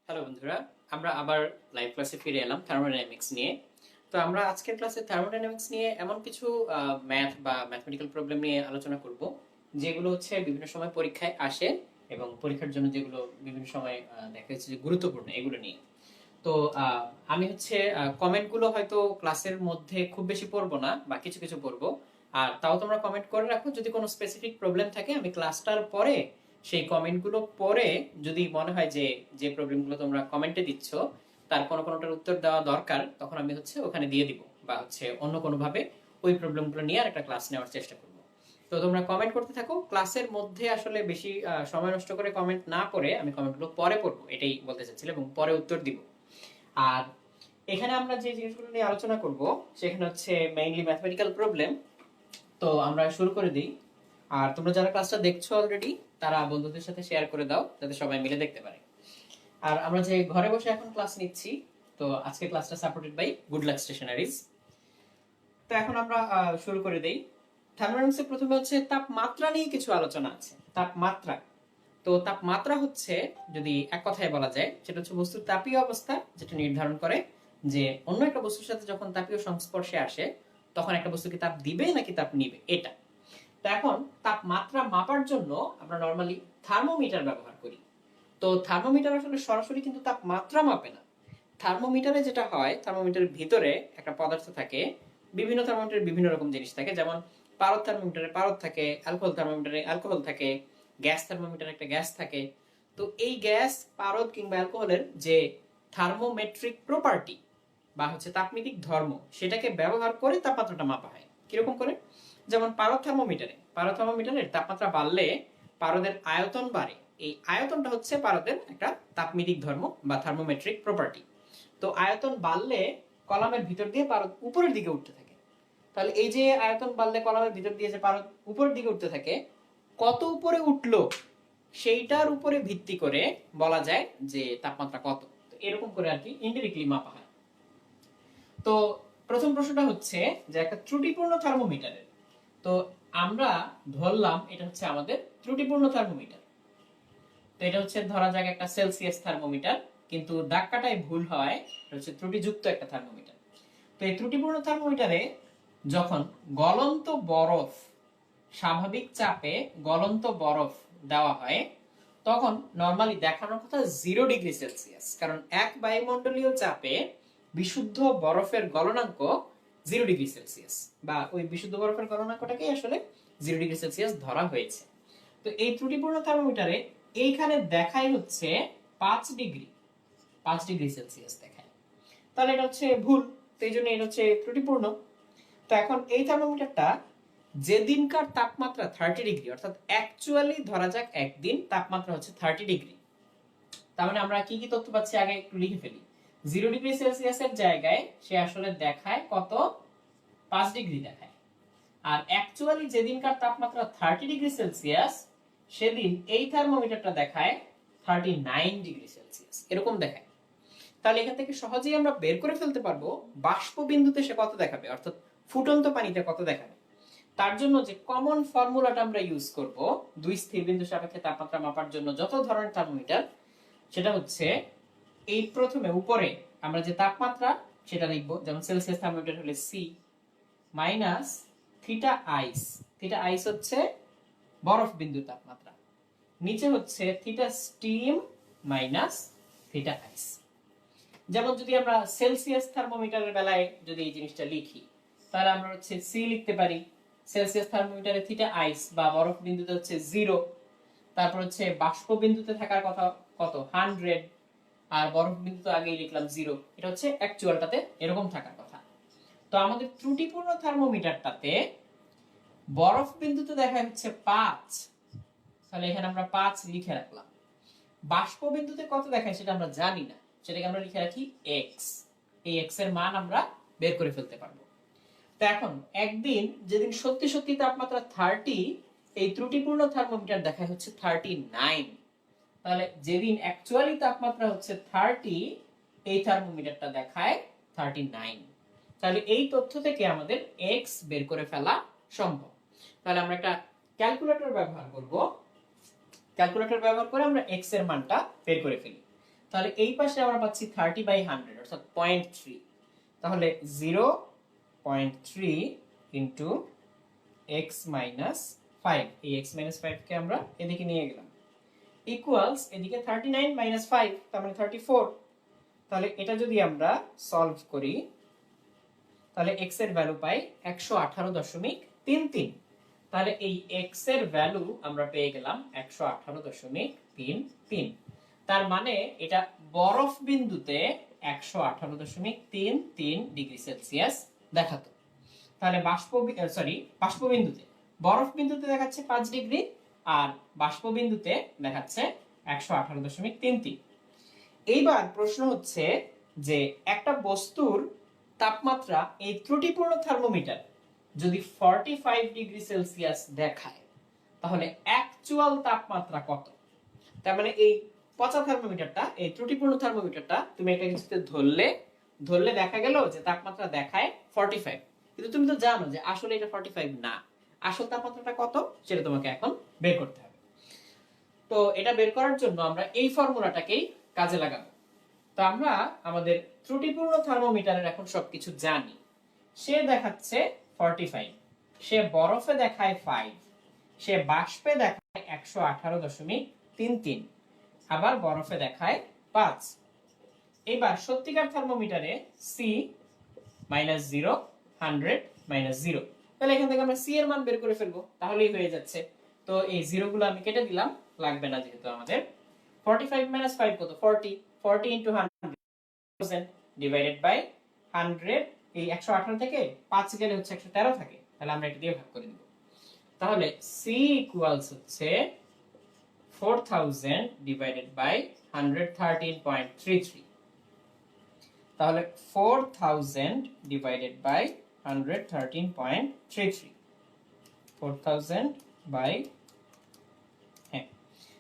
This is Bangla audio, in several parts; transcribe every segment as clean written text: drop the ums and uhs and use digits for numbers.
হ্যালো বন্ধুরা, আমরা আবার লাইভ ক্লাসে ফিরে এলাম থার্মোডাইনামিক্স নিয়ে। তো আমরা আজকের ক্লাসে থার্মোডাইনামিক্স নিয়ে এমন কিছু ম্যাথ বা ম্যাথমেটিক্যাল প্রবলেম নিয়ে আলোচনা করব যেগুলো হচ্ছে বিভিন্ন সময় পরীক্ষায় আসে এবং পরীক্ষার জন্য যেগুলো বিভিন্ন সময় দেখা যাচ্ছে যে গুরুত্বপূর্ণ এগুলো নিয়ে। তো আহ, আমি হচ্ছে কমেন্টগুলো হয়তো ক্লাসের মধ্যে খুব বেশি পড়বো না বা কিছু কিছু পড়বো। আর তাও তোমরা কমেন্ট করে রাখো, যদি কোনো স্পেসিফিক প্রবলেম থাকে আমি ক্লাসটার পরে সেই কমেন্টগুলো পড়ে যদি মনে হয় যে যে প্রবলেমগুলো তোমরা কমেন্টে দিচ্ছ তার কোনো কোনোটার উত্তর দেওয়া দরকার, তখন আমি হচ্ছে ওখানে দিয়ে দিব বা হচ্ছে অন্য কোনোভাবে ওই প্রবলেমগুলো নিয়ে আর একটা ক্লাস নেওয়ার চেষ্টা করবো। তো তোমরা কমেন্ট করতে থাকো, ক্লাসের মধ্যে আসলে বেশি সময় নষ্ট করে কমেন্ট না পড়ে আমি কমেন্টগুলো পরে পড়বো, এটাই বলতে চাচ্ছিলাম, এবং পরে উত্তর দিব। আর এখানে আমরা যে জিনিসগুলো নিয়ে আলোচনা করব সেখানে হচ্ছে মেইনলি ম্যাথমেটিক্যাল প্রবলেম। তো আমরা শুরু করে দিই। আর তোমরা যারা ক্লাসটা দেখছো অলরেডি তারা বন্ধুদের সাথে শেয়ার করে দাও যাতে সবাই মিলে দেখতে পারে। আর আমরা যে ঘরে বসে এখন ক্লাস নিচ্ছি, তো আজকে ক্লাসটা supported bye good luck stationeries. তো এখন আমরা শুরু করে দেই। থার্মোডাইনামিক্সে প্রথমে হচ্ছে তাপমাত্রা নিয়ে কিছু আলোচনা আছে। তাপমাত্রা, তো তাপমাত্রা হচ্ছে, যদি এক কথায় বলা যায়, সেটা হচ্ছে বস্তুর তাপীয় অবস্থা, যেটা নির্ধারণ করে যে অন্য একটা বস্তুর সাথে যখন তাপীয় সংস্পর্শে আসে তখন একটা বস্তু কি তাপ দিবে নাকি তাপ নিবে, এটা। তো এখন তাপমাত্রা মাপার জন্য আমরা নর্মালি থার্মোমিটার ব্যবহার করি। তো থার্মোমিটার আসলে সরাসরি কিন্তু তাপমাত্রা মাপে না। থার্মোমিটারে যেটা হয়, থার্মোমিটারের ভিতরে একটা পদার্থ থাকে। বিভিন্ন থার্মোমিটারে বিভিন্ন রকম জিনিস থাকে, যেমন পারদ থার্মোমিটারে পারদ থাকে, অ্যালকোহল থার্মোমিটারে অ্যালকোহল থাকে, গ্যাস থার্মোমিটারে একটা গ্যাস থাকে। তো এই গ্যাস, পারদ কিংবা অ্যালকোহলের যে থার্মোমেট্রিক প্রপার্টি বা হচ্ছে তাপমিতিক ধর্ম, সেটাকে ব্যবহার করে তাপমাত্রাটা মাপা হয়। কিরকম করে? যেমন পারদ থার্মোমিটারের তাপমাত্রা বাড়লে পারদের আয়তন বাড়ে। এই আয়তনটা হচ্ছে পারদের একটা তাপমিতিক ধর্ম বা থার্মোমেট্রিক প্রপার্টি। তো আয়তন বাড়লে কলামের ভিতর দিয়ে পারদ উপরের দিকে উঠতে থাকে। তাহলে এই যে আয়তন বাড়লে কলামের ভিতর দিয়ে যে পারদ উপরের দিকে উঠতে থাকে, কত উপরে উঠলো সেইটার উপরে ভিত্তি করে বলা যায় যে তাপমাত্রা কত। তো এরকম করে আর কি ইনডিরেক্টলি মাপা হয়। তো প্রথম প্রশ্নটা হচ্ছে যে একটা ত্রুটিপূর্ণ থার্মোমিটারের, তো আমরা ধরলাম এটা হচ্ছে আমাদের ত্রুটিপূর্ণ থার্মোমিটার। তো এটা হচ্ছে ধরা যাক একটা সেলসিয়াস থার্মোমিটার, কিন্তু দাগ কাটায় ভুল হয়, এটা হচ্ছে ত্রুটিযুক্ত একটা থার্মোমিটার। তো এই ত্রুটিপূর্ণ থার্মোমিটারে যখন গলন্ত বরফ, স্বাভাবিক চাপে গলন্ত বরফ দেওয়া হয়, তখন নরমালি দেখানোর কথা 0 ডিগ্রি সেলসিয়াস, কারণ এক বায়ুমণ্ডলীয় চাপে বিশুদ্ধ বরফের গলনাঙ্ক 0 ডিগ্রি সেলসিয়াস, বা ওই বিশুদ্ধ বরফের গলনাঙ্কটাকেই আসলে 0 ডিগ্রি সেলসিয়াস ধরা হয়েছে। তো এই ত্রুটিপূর্ণ থার্মোমিটারে এইখানে দেখাই হচ্ছে 5 ডিগ্রি, 5 ডিগ্রি সেলসিয়াস দেখায়। তাহলে এটা হচ্ছে ভুল, তো এই জন্য এটা হচ্ছে ত্রুটিপূর্ণ। তো এখন এই থার্মোমিটারটা যেদিনকার তাপমাত্রা 30 ডিগ্রি, অর্থাৎ অ্যাকচুয়ালি ধরা যাক একদিন তাপমাত্রা হচ্ছে 30 ডিগ্রি, তার মানে আমরা কি কি তথ্য পাচ্ছি আগে একটু লিখে ফেলি। 0 ডিগ্রি সেলসিয়াসের জায়গায় সে আসলে দেখায় কত, 5 ডিগ্রি দেখায়। আর অ্যাকচুয়ালি যেদিনকার তাপমাত্রা 30 ডিগ্রি সেলসিয়াস, সেদিন এই থার্মোমিটারটা দেখায় 39 ডিগ্রি সেলসিয়াস, এরকম দেখায়। তাহলে এখান থেকে সহজেই আমরা বের করে ফেলতে পারবো বাষ্প বিন্দুতে সে কত দেখাবে, অর্থাৎ ফুটন্ত পানিতে কত দেখাবে। তার জন্য যে কমন ফর্মুলাটা আমরা ইউজ করব দুই স্থির বিন্দু সাপেক্ষে তাপমাত্রা মাপার জন্য যত ধরনের থার্মোমিটার, সেটা হচ্ছে এই প্রথমে উপরে আমরা যে তাপমাত্রা সেটা লিখব, যেমন সেলসিয়াস থার্মোমিটার হলে সি মাইনাস থিটা আইস। থিটা আইস হচ্ছে বরফ বিন্দুর তাপমাত্রা। নিচে হচ্ছে থিটা স্টিম মাইনাস থিটা আইস। যেমন যদি আমরা সেলসিয়াস থার্মোমিটারের বেলায় যদি এই জিনিসটা লিখি, তাহলে আমরা হচ্ছে সি লিখতে পারি। সেলসিয়াস থার্মোমিটারে থিটা আইস বা বরফ বিন্দুতে হচ্ছে 0, তারপর হচ্ছে বাষ্প বিন্দুতে থাকার কথা কত, 100, আর বরফ বিন্দুতে আগেই লিখলাম 0। এটা হচ্ছে অ্যাকচুয়ালটাতে এরকম থাকার কথা। তো আমাদের ত্রুটিপূর্ণ থার্মোমিটারটাতে বরফ বিন্দুতে দেখা হচ্ছে 5, তাহলে এখানে আমরা 5 লিখে রাখলাম। বাষ্প বিন্দুতে কত দেখায় সেটা আমরা জানি না, সেটাকে আমরা লিখে রাখি x। এই x এর মান আমরা বের করে ফেলতে পারবো। তো এখন একদিন যেদিন সত্যি সত্যি তাপমাত্রা 30, এই ত্রুটিপূর্ণ থার্মোমিটার দেখায় হচ্ছে 39। তাহলে যেদিন অ্যাকচুয়ালি তাপমাত্রা হচ্ছে 30, এই থার্মোমিটারটা দেখায় 39। তাহলে এই তথ্য থেকে আমাদের x বের করে ফেলা সম্ভব। তাহলে আমরা একটা ক্যালকুলেটর ব্যবহার করব, ক্যালকুলেটর ব্যবহার করে আমরা x এর মানটা বের করে ফেলি। তাহলে এই পাশে আমরা পাচ্ছি 30/100 অর্থাৎ 0.3। তাহলে 0.3 ইন্টু এক্স মাইনাস 5, এই এক্স মাইনাস 5 কে আমরা এদিকে নিয়ে গেলাম, ইকুয়ালস এদিকে 39 মাইনাস 5 তার মানে 34। তাহলে এটা যদি আমরা সলভ করি তাহলে এক্স এর ভ্যালু পাই 118.33। তাহলে এই এক্স এর ভ্যালু আমরা পেয়ে গেলাম 118.33। তার মানে এটা বরফ বিন্দুতে 118.33 ডিগ্রি সেলসিয়াস দেখাতো। তাহলে বাষ্প বিন্দুতে, বরফ বিন্দুতে দেখাচ্ছে 5 ডিগ্রি আর বাষ্প বিন্দুতে দেখাচ্ছে 118.33। এইবার প্রশ্ন হচ্ছে যে একটা বস্তুর তাপমাত্রা এই ত্রুটিপূর্ণ থার্মোমিটার যদি 45 ডিগ্রি সেলসিয়াস দেখায় তাহলে অ্যাকচুয়াল তাপমাত্রা কত? তার মানে এই পচা থার্মোমিটারটা, এই ত্রুটিপূর্ণ থার্মোমিটারটা তুমি একটা কিছুতে ধরলে দেখা গেল যে তাপমাত্রা দেখায় 45, কিন্তু তুমি তো জানো যে আসলে এটা 45 না, আসল তাপমাত্রাটা কত সেটা তোমাকে এখন বের করতে হবে। তো এটা বের করার জন্য আমরা এই ফর্মুলাটাকেই কাজে লাগাবো। তো আমরা আমাদের ত্রুটিপূর্ণ থার্মোমিটারের এখন সবকিছু জানি। সে দেখাচ্ছে 45, সে বরফে দেখায় 5, সে বাষ্পে দেখায় 118.33, আবার বরফে দেখায় 5। এবার সত্যিকার থার্মোমিটারে সি -0, 100 -0। তাহলে এখান থেকে আমরা সি এর মান বের করে ফেলবো, তাহলেই হয়ে যাচ্ছে। তো এই জিরো গুলো আমি কেটে দিলাম, লাগবে না যেহেতু আমাদের। 45 - 5 কত? 40, 40 * 100 ডিভাইডেড বাই 100। এই 118 থেকে 5 গেলে হচ্ছে 113 থাকে, তাহলে আমরা এটা দিয়ে ভাগ করে দিব। তাহলে সি ইকুয়ালস হচ্ছে 4000 ডিভাইডেড বাই 113.33। তাহলে 4000 ডিভাইডেড বাই 113.33, 4000 বাই, হ্যাঁ,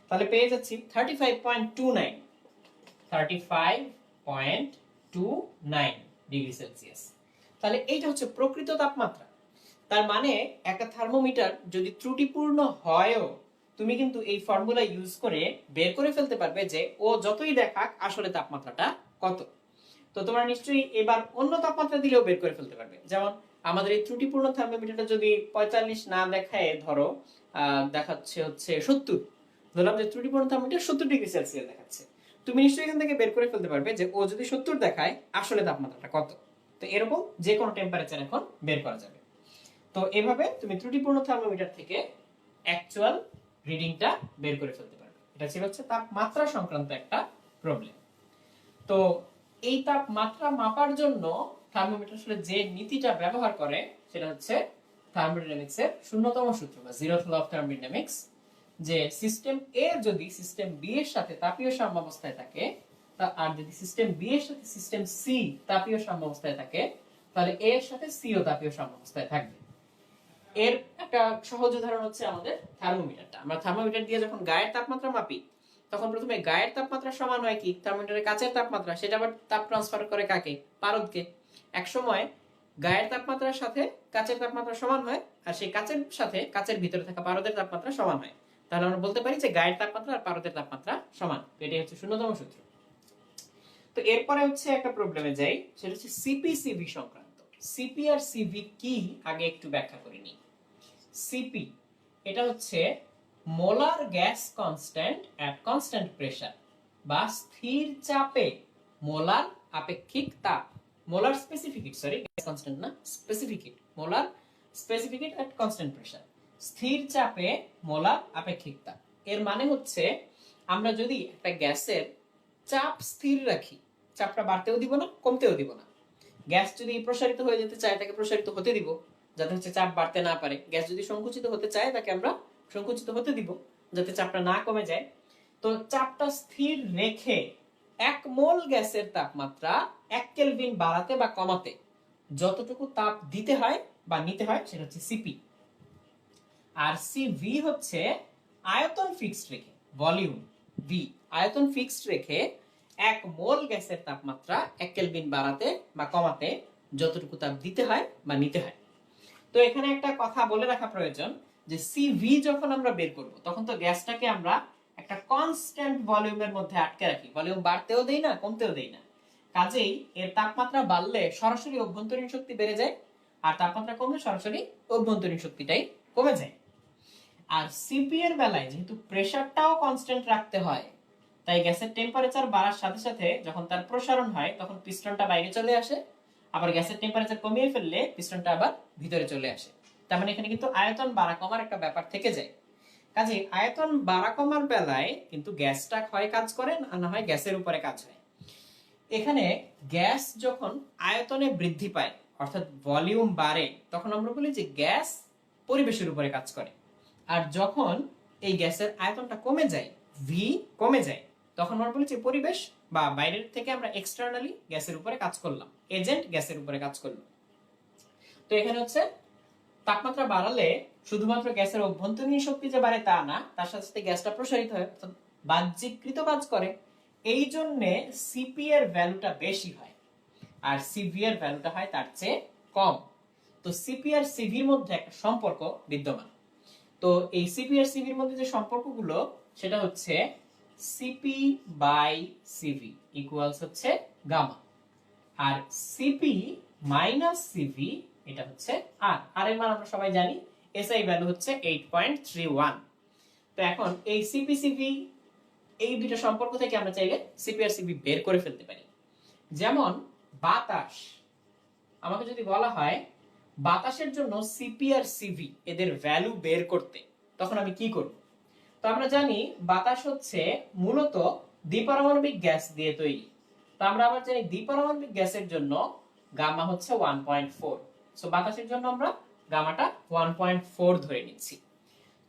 তাহলে পেয়ে যাচ্ছি 35.29, 35.29 ডিগ্রি সেলসিয়াস। তাহলে এইটা হচ্ছে প্রকৃত তাপমাত্রা। তার মানে একটা থার্মোমিটার যদি ত্রুটিপূর্ণ হয়ও তুমি কিন্তু এই ফর্মুলা ইউজ করে বের করে ফেলতে পারবে যে ও যতই দেখাক আসলে তাপমাত্রাটা কত। তো তোমরা নিশ্চয়ই এবার অন্য তাপমাত্রা দিলেও বের করে ফেলতে পারবে। যেমন আমাদের এই ত্রুটিপূর্ণ থার্মোমিটারটা যদি 45 না দেখায়, ধরো দেখাচ্ছে হচ্ছে 70, ধরলাম যে ত্রুটিপূর্ণ থার্মোমিটার 70 ডিগ্রি সেলসিয়াস দেখাচ্ছে, তুমি নিশ্চয়ই এখান থেকে বের করে ফেলতে পারবে যে ও যদি 70 দেখায় আসলে তাপমাত্রাটা কত। তো এরকম যে কোনো টেম্পারেচার এখন বের করা যাবে। তো এভাবে তুমি ত্রুটিপূর্ণ থার্মোমিটার থেকে অ্যাকচুয়াল রিডিংটা বের করে ফেলতে পারবে। এটা ছিল হচ্ছে তাপমাত্রা সংক্রান্ত একটা প্রবলেম। তো এই তাপমাত্রা মাপার জন্য থার্মোমিটার আসলে যে নীতিটা ব্যবহার করে সেটা হচ্ছে থার্মোডাইনামিক্স এর শূন্যতম সূত্র বা জিরোথ ল অফ থার্মোডাইনামিক্স, যে সিস্টেম এ যদি সিস্টেম বি এর সাথে তাপীয় সাম্যাবস্থায় থাকে, আর যদি সিস্টেম বি এর সাথে সিস্টেম সি তাপীয় সাম্যাবস্থায় থাকে, তাহলে এ এর সাথে সি ও তাপীয় সাম্যাবস্থায় থাকবে। এর একটা সহজ উদাহরণ হচ্ছে আমাদের থার্মোমিটারটা। আমরা থার্মোমিটার দিয়ে যখন গায়ের তাপমাত্রা মাপি তখন প্রথমে গায়ের তাপমাত্রা সমান হয় কি থার্মোমিটারের কাচের তাপমাত্রা, সেটা আবার তাপ ট্রান্সফার করে কাকে? পারদকে। এক সময় গায়ের তাপমাত্রার সাথে কাচের তাপমাত্রা সমান হয়, আর সেই কাচের সাথে কাচের ভিতরে থাকা পারদের তাপমাত্রা সমান হয়। তাহলে আমরা বলতে পারি যে গায়ের তাপমাত্রা আর পারদের তাপমাত্রা সমান। এটাই হচ্ছে শূন্যতম সূত্র। তো এরপরে হচ্ছে একটা প্রবলেমে যাই, সেটা হচ্ছে সিপি সিভি সংক্রান্ত। সিপি আর সিভি কি আগে একটু ব্যাখ্যা করে নিই। সিপি এটা হচ্ছে মোলার গ্যাস কনস্ট্যান্ট এট কনস্ট্যান্ট প্রেসার, বা স্থির চাপে মোলার আপেক্ষিক তাপ। Molar specific sorry gas constant না, স্পেসিফিক মোলার স্পেসিফিক এট কনস্ট্যান্ট প্রেসার, স্থির চাপে মোলার আপেক্ষিক তাপ। এর মানে হচ্ছে আমরা যদি একটা গ্যাসের চাপ স্থির রাখি, চাপটা বাড়তেও দিব না কমতেও দিব না। গ্যাস যদি প্রসারিত হয়ে যেতে চায় তাকে প্রসারিত হতে দিব, যাতে হচ্ছে চাপ বাড়তে না পারে। গ্যাস যদি সংকুচিত হতে চায় তাকে আমরা সংকুচিত হতে দিব, যাতে চাপটা না কমে যায়। তো চাপটা স্থির রেখে 1 মোল গ্যাসের তাপমাত্রা 1 কেলভিন বাড়াতে বা কমাতে যতটুকু তাপ দিতে হয় বা নিতে হয় সেটা হচ্ছে সিপি। আর সিভি হচ্ছে আয়তন ফিক্সড রেখে, ভলিউম ভি, আয়তন ফিক্সড রেখে 1 মোল গ্যাসের তাপমাত্রা 1 কেলভিন বাড়াতে বা কমাতে যতটুকু তাপ দিতে হয় বা নিতে হয়। তো এখানে একটা কথা বলে রাখা প্রয়োজন যে সিভি যখন আমরা বের করব তখন তো গ্যাসটাকে আমরা একটা একটা কনস্ট্যান্ট ভলিউমের মধ্যে আটকে রাখি, ভলিউম বাড়তেও দেই না কমতেও দেই না, কাজেই এর তাপমাত্রা বাড়লে সরাসরি অভ্যন্তরীণ শক্তি বেড়ে যায়, আর তাপমাত্রা কমলে সরাসরি অভ্যন্তরীণ শক্তিটাই কমে যায়। আর সিপি এর বেলায় যেহেতু প্রেসারটাও কনস্ট্যান্ট রাখতে হয়, তাই গ্যাসের টেম্পারেচার বাড়ার সাথে সাথে যখন তার প্রসারণ হয় তখন পিস্টনটা বাইরে চলে আসে, আবার গ্যাসের টেম্পারেচার কমিয়ে ফেললে পিস্টনটা আবার ভিতরে চলে আসে। তার মানে এখানে কিন্তু আয়তন বাড়া কমার একটা ব্যাপার থেকে যায়। কাজে আয়তন বাড়া কমার বেলায় কিন্তু গ্যাসটা হয় কাজ করে, আর না হয় গ্যাসের উপরে কাজ হয়। এখানে গ্যাস যখন আয়তনে বৃদ্ধি পায় অর্থাৎ ভলিউম বাড়ে, তখন আমরা বলি যে গ্যাস পরিবেশের উপরে কাজ করে। আর যখন এই গ্যাসের আয়তনটা কমে যায়, ভি কমে যায়, তখন আমরা বলি যে পরিবেশ বা বাইরের থেকে আমরা এক্সটার্নালি গ্যাসের উপরে কাজ করলাম, এজেন্ট গ্যাসের উপরে কাজ করলো। তো এখানে হচ্ছে তাপমাত্রা বাড়ালে শুধুমাত্র গ্যাসের অভ্যন্তরীণ শক্তি যে বাড়ে তা না, তার সাথে সাথে গ্যাসটা প্রসারিত হয় অর্থাৎ বাহ্যিকৃত কাজ করে। এই জন্য সিপি এর ভ্যালুটা বেশি হয় আর সিভি এর ভ্যালুটা হয় তার চেয়ে কম। তো সিপি আর সিভির মধ্যে একটা সম্পর্ক বিদ্যমান। তো এই সিপি আর সিভির মধ্যে যে সম্পর্কগুলো সেটা হচ্ছে সিপি বাই সিভি ইকুয়ালস হচ্ছে গামা, আর সিপি মাইনাস সিভি এটা হচ্ছে আর আর এর মান আমরা সবাই জানি, এসআই ভ্যালু হচ্ছে 8.31। তো এখন এই সিপি সিভি এই দুটো সম্পর্ক থেকে আমরা চাইলে সিপি আর সিভি বের করে ফেলতে পারি। যেমন বাতাস, আমাকে যদি বলা হয় বাতাসের জন্য সিপি আর সিভি এদের ভ্যালু বের করতে, তখন আমি কি করব? তো আমরা জানি বাতাস হচ্ছে মূলত দ্বিপারমাণবিক গ্যাস দিয়ে তৈরি। তো আমরা আবার জানি দ্বিপারমাণবিক গ্যাসের জন্য গামা হচ্ছে 1.4। সো বাতাসের জন্য আমরা গামাটা 1.4 ধরে নিচ্ছি।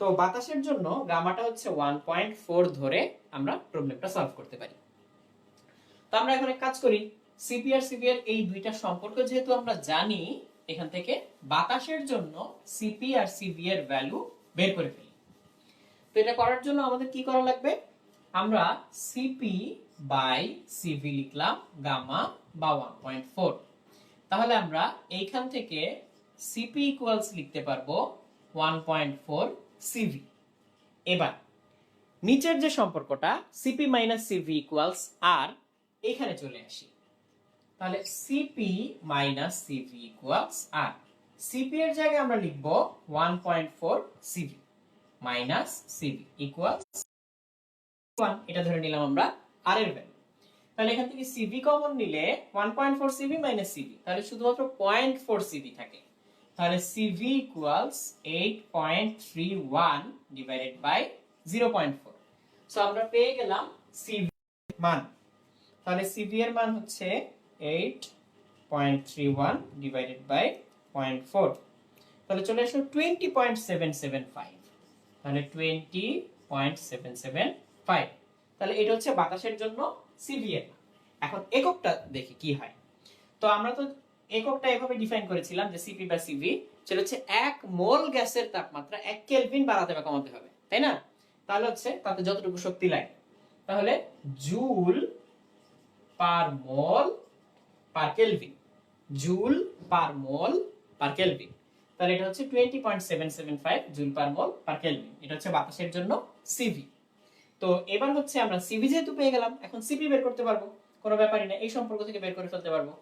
তো বাতাসের জন্য গামাটা হচ্ছে 1.4 ধরে আমরা প্রবলেমটা সলভ করতে পারি। তো আমরা এখন এক কাজ করি, সিপি আর সিভি এর এই দুইটা সম্পর্ক যেহেতু আমরা জানি, এখান থেকে বাতাসের জন্য সিপি আর সিভি এর ভ্যালু বের করে ফেলি। তো এটা করার জন্য আমাদের কি করা লাগবে? আমরা সিপি বাই সিভি লিখলাম গামা বা 1.4। তাহলে আমরা এইখান থেকে সিপি ইকুয়ালস লিখতে পারবো 1.4 সিভি। এবার নিচের যে সম্পর্কটা সিপি মাইনাস সিভি ইকুয়ালস আর, এখানে চলে আসি। তাহলে সিপি মাইনাস সিভি ইকুয়ালস আর, সিপি এর জায়গায় আমরা লিখব 1.4 সিভি মাইনাস সিভি ইকুয়ালস 1, এটা ধরে নিলাম আমরা আর এর ভ্যালু। তাহলে এখান থেকে সিভি কমন নিলে 1.4 সিভি মাইনাস সিভি, তাহলে শুধুমাত্র 0.4 সিভি থাকে। তাহলে CV equals 8.31 divided by 0.4। So আমরা পেয়ে গেলাম সিভি মান। তাহলে সিভি এর মান হচ্ছে 8.31 ডিভাইডেড বাই 0.4। তাহলে চলে আসলো 20.775। তাহলে 20.775। তাহলে এটা হচ্ছে বাতাসের জন্য সিভি এর। এখন এককটা দেখি কি হয়। তো আমরা তো এককটা এভাবে ডিফাইন করেছিলাম যে সিপি বা সিভি সেটা হচ্ছে 1 মোল গ্যাসের তাপমাত্রা 1 কেলভিন বাড়াতে বা কমাতে হবে, তাই না? তাহলে হচ্ছে তাতে যতটুকু শক্তি লাগে, তাহলে জুল পার মোল পার কেলভিন, জুল পার মোল পার কেলভিন। তাহলে এটা হচ্ছে 20.775 জুল পার মোল পার কেলভিন। এটা হচ্ছে বাতাসের জন্য সিভি। তো এবার হচ্ছে আমরা সিভি যেহেতু পেয়ে গেলাম, এখন সিপি বের করতে পারবো, কোনো ব্যাপারই না, এই সম্পর্ক থেকে বের করে ফেলতে পারবো।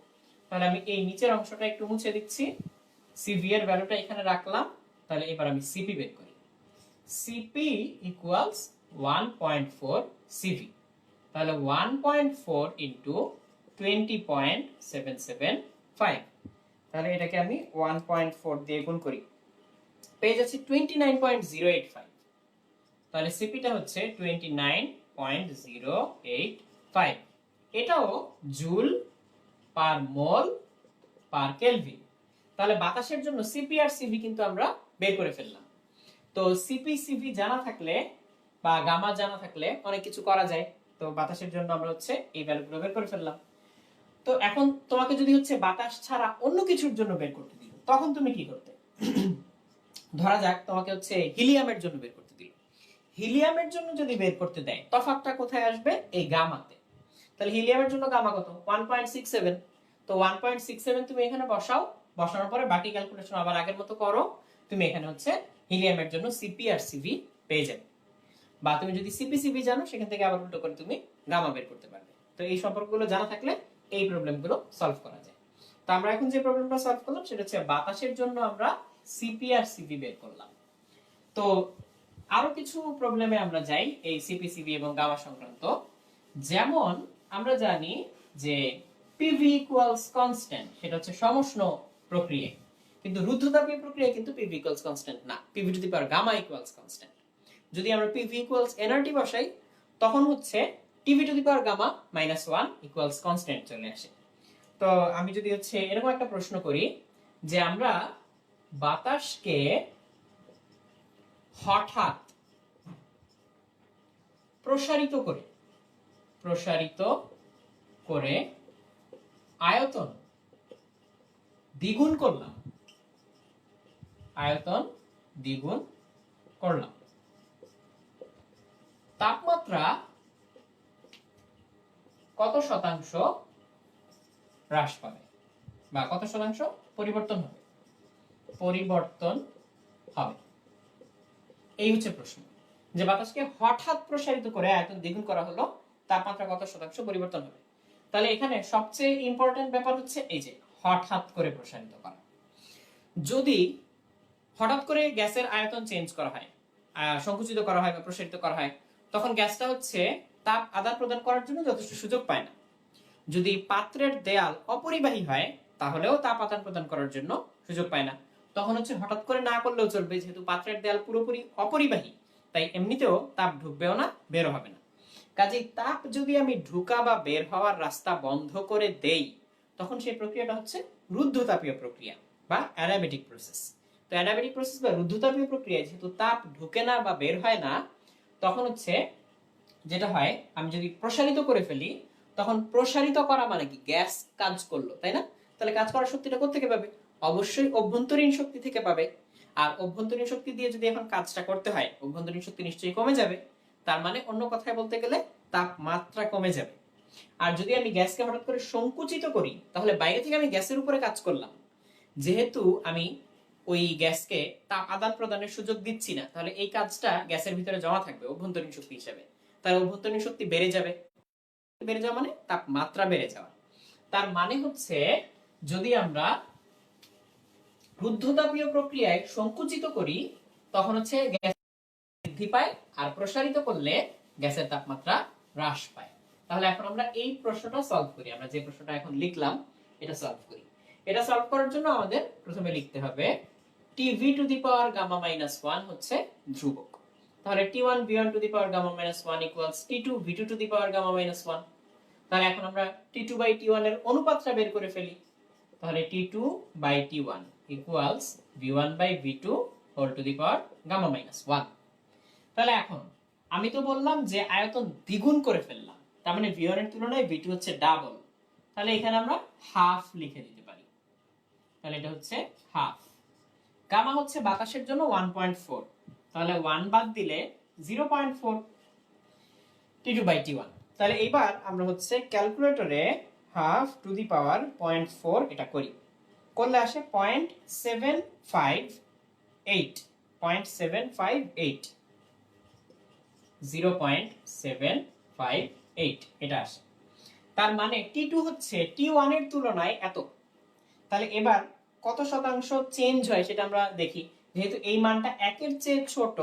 তাহলে আমি এই নিচের অংশটা একটু মুছে দিচ্ছি, সিভি এর ভ্যালুটা এখানে রাখলাম। তাহলে এবার আমি সিপি বের করি। CP equals 1.4 CV. তাহলে 1.4 ইনটু 20.775। তাহলে এটাকে আমি 1.4 দিয়ে গুণ করি, পেয়ে যাচ্ছি 29.085। তাহলে সিপিটা হচ্ছে 29.085। এটাও জুল পার মোল পার কেলভিন। তাহলে বাতাসের জন্য সিপি আর সিভি কিন্তু আমরা বের করে ফেললাম। তো সিপি সিভি জানা থাকলে বা গামা জানা থাকলে অনেক কিছু করা যায়। তো বাতাসের জন্য আমরা হচ্ছে এই ভ্যালুগুলো বের করে ফেললাম। তো এখন তোমাকে যদি হচ্ছে বাতাস ছাড়া অন্য কিছুর জন্য বের করতে দিল, তখন তুমি কি করতে? ধরা যাক তোমাকে হচ্ছে হিলিয়ামের জন্য বের করতে দিল। হিলিয়ামের জন্য যদি বের করতে দেয়, তফাৎটা কোথায় আসবে? এই গামাতে। তাহলে হিলিয়ামের জন্য গামা কত? 1.67। তো 1.67 তুমি এখানে বসাও, বসানোর পরে বাকি ক্যালকুলেশন আবার আগের মতো করো, তুমি এখানে হচ্ছে হিলিয়ামের জন্য সিপি আর সিভি পেয়ে যাবে। বা তুমি যদি সিপিসিবি জানো সেখান থেকে আবার উল্টো করে তুমি গামা বের করতে পারবে। তো এই সম্পর্কগুলো জানা থাকলে এই প্রবলেমগুলো সলভ করা যায়। তো আমরা এখন যে প্রবলেমটা সলভ করলাম সেটা হচ্ছে বাতাসের জন্য আমরা সিপি আর সিভি বের করলাম। তো আরো কিছু প্রবলেমে আমরা যাই এই সিপিসিবি এবং গামা সংক্রান্ত। যেমন আমরা জানি যে পিভি ইকুয়ালস কনস্ট্যান্ট, সেটা হচ্ছে সমষ্ণ প্রক্রিয়া, কিন্তু রুদ্ধতাপীয় প্রক্রিয়া কিন্তু পিভি ইকুয়ালস কনস্ট্যান্ট না, PV to the power gamma equals constant. যদি আমরা পিভি ইকুয়ালস এনআরটি বসাই তখন হচ্ছে TV to the power gamma -1 equals constant চলে আসে। তো আমি যদি হচ্ছে এরকম একটা প্রশ্ন করি যে আমরা বাতাসকে হঠাৎ প্রসারিত করে আয়তন দ্বিগুণ করলাম, তাপমাত্রা কত শতাংশ হ্রাস পাবে বা কত শতাংশ পরিবর্তন হবে, এই হচ্ছে প্রশ্ন। যে বাতাসকে হঠাৎ প্রসারিত করে আয়তন দ্বিগুণ করা হলো, তাপমাত্রা কত শতাংশ পরিবর্তন হবে। তাহলে এখানে সবচেয়ে ইম্পর্টেন্ট ব্যাপার হচ্ছে এই যে হঠাৎ করে প্রসারিত করা। যদি হঠাৎ করে গ্যাসের আয়তন চেঞ্জ করা হয়, সংকুচিত করা হয় বা প্রসারিত করা হয়, তখন গ্যাসটা হচ্ছে তাপ আদান প্রদান করার জন্য যথেষ্ট সুযোগ পায় না। যদি পাত্রের দেয়াল অপরিবাহী হয় তাহলেও তাপ আদান প্রদান করার জন্য সুযোগ পায় না। তখন হচ্ছে হঠাৎ করে না করলেও চলবে, যেহেতু পাত্রের দেয়াল পুরোপুরি অপরিবাহী, তাই এমনিতেও তাপ ঢুকবেও না, বেরো হবে না। কাজেই তাপ যদি আমি ঢুকা বা বের হওয়ার রাস্তা বন্ধ করে দেই তখন সেই প্রক্রিয়াটা হচ্ছে রুদ্ধতাপীয় প্রক্রিয়া বা অ্যাডিয়াবেটিক প্রসেস। তো অ্যাডিয়াবেটিক প্রসেস বা রুদ্ধতাপীয় প্রক্রিয়ায় যেহেতু তাপ ঢুকে না বা বের হয় না, তখন হচ্ছে যেটা হয়, আমি যদি প্রসারিত করে ফেলি তখন প্রসারিত করা মানে কি, গ্যাস কাজ করলো, তাই না? তাহলে কাজ করার শক্তিটা কোত্থেকে পাবে? অবশ্যই অভ্যন্তরীণ শক্তি থেকে পাবে। আর অভ্যন্তরীণ শক্তি দিয়ে যদি এখন কাজটা করতে হয়, অভ্যন্তরীণ শক্তি নিশ্চয়ই কমে যাবে। তার মানে অন্য কথায় বলতে গেলে তাপমাত্রা কমে যাবে। আর যদি আমি গ্যাসকে হঠাৎ করে সংকুচিত করি তাহলে বাইরে থেকে আমি গ্যাসের উপরে কাজ করলাম, যেহেতু আমি ওই গ্যাসকে তাপ আদান প্রদানের সুযোগ দিচ্ছি না, তাহলে এই কাজটা গ্যাসের ভিতরে জমা থাকবে অভ্যন্তরীণ শক্তি হিসেবে। তার অভ্যন্তরীণ শক্তি বেড়ে যাবে, বেড়ে যাওয়া মানে তাপমাত্রা বেড়ে যাওয়া। তার মানে হচ্ছে যদি আমরা রুদ্ধতাপীয় প্রক্রিয়ায় সংকুচিত করি তখন হচ্ছে গ্যাস বৃদ্ধি পায়, আর প্রসারিত করলে গ্যাসের তাপমাত্রা হ্রাস পায়। তাহলে এখন আমরা এই প্রশ্নটা সলভ করি। আমরা যে প্রশ্নটা এখন লিখলাম এটা সলভ করি। এটা সলভ করার জন্য আমাদের প্রথমে লিখতে হবে T V to the power gamma -1 হচ্ছে ধ্রুবক। তাহলে টি1 v1 to the power gamma -1 equals টি2 v2 to the power gamma -1। তাহলে এখন আমরা টি2 বাই টি1 এর অনুপাতটা বের করে ফেলি। তাহলে টি2 বাই টি1 equals v1 by v2 whole to the power gamma -1। তাহলে এখন আমি তো বললাম যে আয়তন দ্বিগুণ করে ফেললাম, তার মানে v1 এর তুলনায় v2 হচ্ছে ডাবল। তাহলে এখানে আমরা হাফ লিখে দিতে পারি। তাহলে এটা হচ্ছে হাফ। গামা হচ্ছে বাতাসের জন্য 1.4, তাহলে 1 বাদ দিলে 0.4 টি2 বাই টি1। তাহলে এবার আমরা হচ্ছে ক্যালকুলেটরে হাফ টু দি পাওয়ার 0.4 এটা করি, করলে আসে 0.758 0.758 এটা আসে। তার মানে টি2 হচ্ছে টি1 এর তুলনায় এত। তাহলে এবার কত শতাংশ চেঞ্জ হয় সেটা আমরা দেখি। যেহেতু এই মানটা 1 এর চেয়ে ছোট,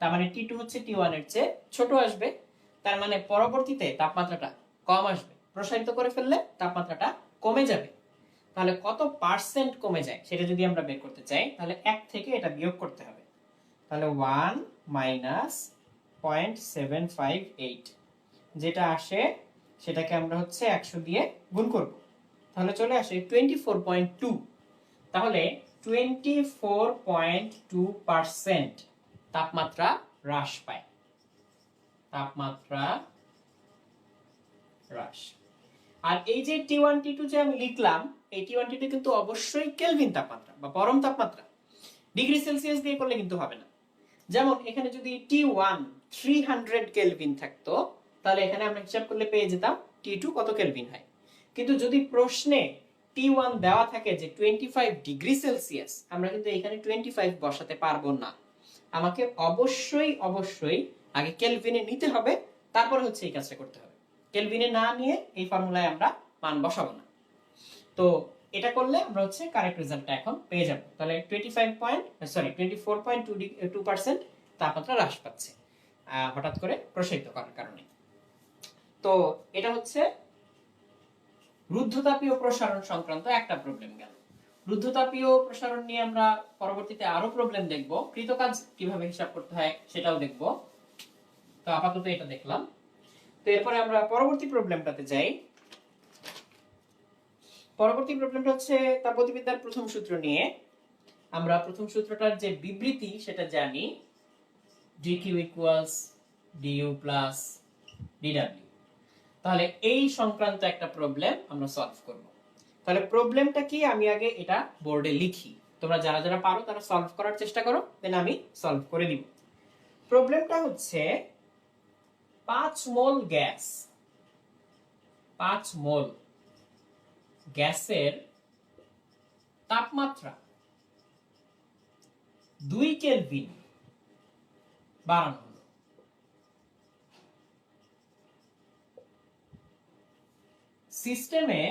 তার মানে টি2 হচ্ছে টি1 এর চেয়ে ছোট আসবে। তার মানে পরবর্তীতে তাপমাত্রাটা কম আসবে, প্রসারিত করে ফেললে তাপমাত্রাটা কমে যাবে। তাহলে কত পার্সেন্ট কমে যায় সেটা যদি আমরা বের করতে চাই তাহলে 1 থেকে এটা বিয়োগ করতে হবে। তাহলে 1 মাইনাস 0.758 যেটা আসে সেটাকে আমরা হচ্ছে 100 দিয়ে গুণ করব, তাহলে চলে আসে 24.2। তাহলে 24.2% তাপমাত্রা হ্রাস পায়, তাপমাত্রা হ্রাস। আর এই যে টি1 টি2 যে আমি লিখলাম, এই টি1 টি2 কিন্তু অবশ্যই কেলভিন তাপমাত্রা বা পরম তাপমাত্রা, ডিগ্রি সেলসিয়াস দিয়ে করলে কিন্তু হবে না। যেমন এখানে যদি টি1 300 কেলভিন থাকতো তাহলে এখানে আমরা হিসাব করলে পেয়ে যেতাম টি2 কত কেলভিন হয়। কিন্তু যদি প্রশ্নে টি1 দেওয়া থাকে যে 25 ডিগ্রি সেলসিয়াস, আমরা কিন্তু এখানে 25 বসাতে পারবো না। আমাকে অবশ্যই আগে কেলভিনে নিতে হবে, তারপরে হচ্ছে এই কাজটা করতে হবে। কেলভিনে না নিয়ে এই ফর্মুলায় আমরা মান বসাবো না। তো এটা করলে আমরা হচ্ছে কারেক্ট রেজাল্টটা এখন পেয়ে যাব। তাহলে 24.2% তাপমাত্রা হ্রাস পাচ্ছে হঠাৎ করে প্রসারিত করার কারণে। তো এটা হচ্ছে রুদ্ধতাপীয় প্রসারণ সংক্রান্ত একটা প্রবলেম গেল। রুদ্ধতাপীয় প্রসারণ নিয়ে আমরা পরবর্তীতে আরো প্রবলেম দেখব, কৃতকাজ কিভাবে হিসাব করতে হয় সেটাও দেখব। তো আপাতত এটা দেখলাম। তো এরপরে আমরা পরবর্তী প্রবলেমটাতে যাই। পরবর্তী প্রবলেমটা হচ্ছে তাপগতিবিদ্যার প্রথম সূত্র নিয়ে। আমরা প্রথম সূত্রটার যে বিবৃতি সেটা জানি, dq equals du plus dw। তাহলে এই সংক্রান্ত একটা প্রবলেম আমরা সলভ করব। তাহলে প্রবলেমটা কি আমি আগে এটা বোর্ডে লিখি, তোমরা যারা যারা পারো তারা সলভ করার চেষ্টা করো, দেন আমি সলভ করে দিব। প্রবলেমটা হচ্ছে 5 মোল গ্যাস, 5 মোল গ্যাসের তাপমাত্রা 2 কেলভিন বাড়ানো হলো। সিস্টেমে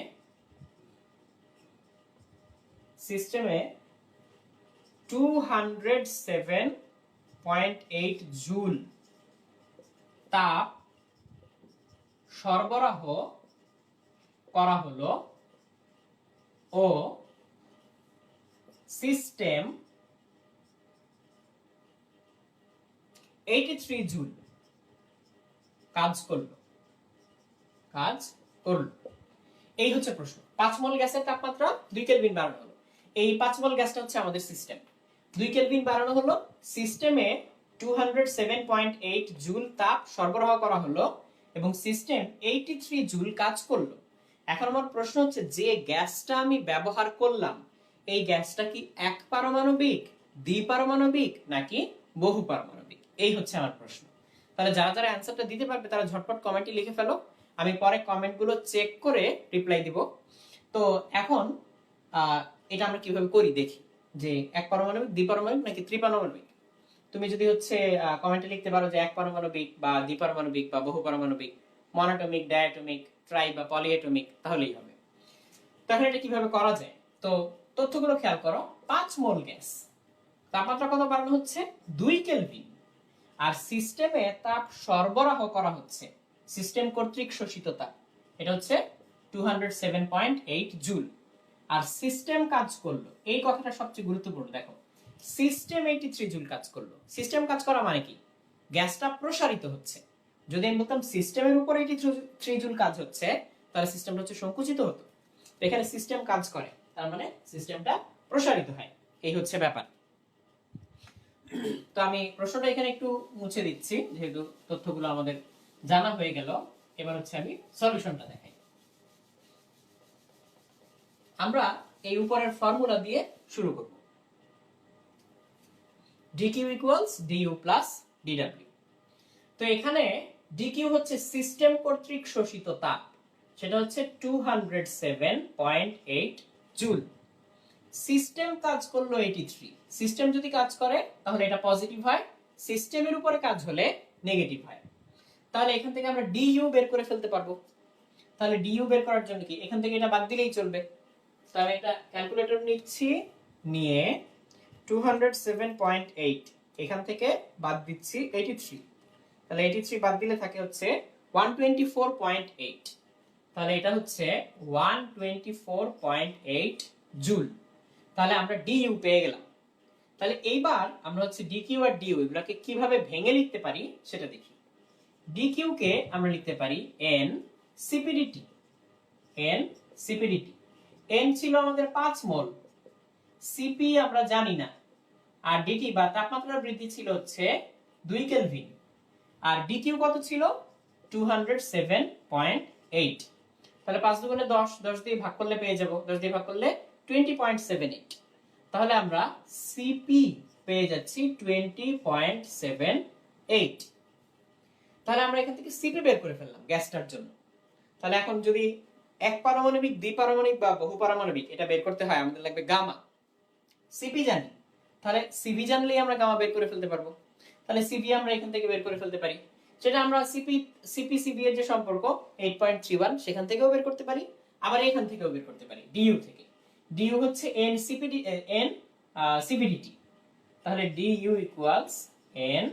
207.8 জুল তাপ সরবরাহ করা হলো ও সিস্টেম 83 জুল কাজ করলো। এই হচ্ছে প্রশ্ন। 5 মোল গ্যাসের তাপমাত্রা 2 কেলভিন বাড়ানো হলো। এই 5 মোল গ্যাসটা হচ্ছে আমাদের সিস্টেম। 2 কেলভিন বাড়ানো হলো, সিস্টেমে 207.8 জুল তাপ সরবরাহ করা হলো এবং সিস্টেম 83 জুল কাজ করলো। এখন আমার প্রশ্ন হচ্ছে, যে গ্যাসটা আমি ব্যবহার করলাম এই গ্যাসটা কি এক পারমাণবিক, দ্বিপারমাণবিক নাকি বহু পারমাণবিক? এই হচ্ছে আমার প্রশ্ন। তাহলে যারা যারা অ্যানসারটা দিতে পারবে তারা ঝটপট কমেন্টে লিখে ফেলো, আমি পরে কমেন্টগুলো চেক করে রিপ্লাই দিব। তো এখন এটা আমরা কিভাবে করি দেখি, যে এক পারমাণবিক, দ্বিপারমাণবিক নাকি ত্রিপারমাণবিক। তুমি যদি হচ্ছে কমেন্টে লিখতে পারো যে এক পারমাণবিক বা দ্বিপারমাণবিক বা বহু পারমাণবিক, মনোটমিক, ডায়াটমিক, ট্রাই বা পলিএটমিক, তাহলেই হবে। তাহলে এটা কিভাবে করা যায়? তো তথ্যগুলো খেয়াল করো। 5 মোল গ্যাস, তাপমাত্রা কত বাড়ানো হচ্ছে? 2 কেলভিন। আর সিস্টেমে তাপ সরবরাহ করা হচ্ছে, সিস্টেম কর্তৃক শোষিত তাপ, এটা হচ্ছে 207.8 জুল। আর সিস্টেম কাজ করলো, এই কথাটা সবচেয়ে গুরুত্বপূর্ণ। দেখো, সিস্টেম 83 জুল কাজ করলো। সিস্টেম কাজ করা মানে কি? গ্যাসটা প্রসারিত হচ্ছে। যদি আমি বলতাম সিস্টেমের উপর 83 জুল কাজ হচ্ছে, তাহলে সিস্টেমটা হচ্ছে সংকুচিত হতো। এখানে সিস্টেম কাজ করে, তার মানে সিস্টেমটা প্রসারিত হয়। এই হচ্ছে ব্যাপার। তো আমি প্রশ্নটা এখানে একটু মুছে দিচ্ছি, যেহেতু তথ্যগুলো আমাদের জানা হয়ে গেল। এবার হচ্ছে আমি সলিউশনটা দেখাই। আমরা এই উপরের ফর্মুলা দিয়ে শুরু করব। dq equals du plus dw। তো এখানে dq হচ্ছে সিস্টেম কর্তৃক শোষিত তাপ, সেটা হচ্ছে 207.8 জুল। সিস্টেম কাজ করলো 83। সিস্টেম যদি কাজ করে তাহলে এটা পজিটিভ হয়, সিস্টেমের উপরে কাজ হলে নেগেটিভ হয়। তাহলে এখান থেকে আমরা du বের করে ফেলতে পারবো। তাহলে du বের করার জন্য কি, এখান থেকে এটা বাদ দিলেই চলবে। তো আমি একটা ক্যালকুলেটর নিচ্ছি, নিয়ে 207.8 এখান থেকে বাদ দিচ্ছি 83। তাহলে 83 বাদ দিলে থাকে হচ্ছে 124.8। তাহলে এটা হচ্ছে 124.8 জুল। তাহলে আমরা du পেয়ে গেলাম। তাহলে এইবার আমরা হচ্ছে dq আর du এগুলোকে কিভাবে ভেঙে লিখতে পারি সেটা দেখি। dq কে আমরা লিখতে পারি n cpdt। n cpdt, n ছিল আমাদের 5 মোল, cp আমরা জানি না, আর dt বা তাপমাত্রার বৃদ্ধি ছিল হচ্ছে 2 কেলভিন, আর dq কত ছিল? 207.8। তাহলে 5 দুগুণে 10, 10 দিয়ে ভাগ করলে পেয়ে যাব, 10 দিয়ে ভাগ করলে 20.78। তাহলে আমরা cp পেয়ে যাচ্ছি 20.78। তাহলে আমরা এখান থেকে cp বের করে ফেললাম গ্যাসটার জন্য। তাহলে এখন যদি এক পারমাণবিক, দ্বিপারমাণবিক বা বহু পারমাণবিক এটা বের করতে হয়, আমাদের লাগবে গামা। cp জানি, তাহলে cv জানলেই আমরা গামা বের করে ফেলতে পারবো। তাহলে সিভি আমরা এখান থেকে বের করে ফেলতে পারি। সেটা আমরা সিপি এর যে সম্পর্ক 8.31 সেখান থেকেও বের করতে পারি, আবার এখান থেকেও বের করতে পারি, ডিইউ থেকে। ডিইউ হচ্ছে এন সিপিডিটি, তাহলে ডিইউ ইকুয়ালস এন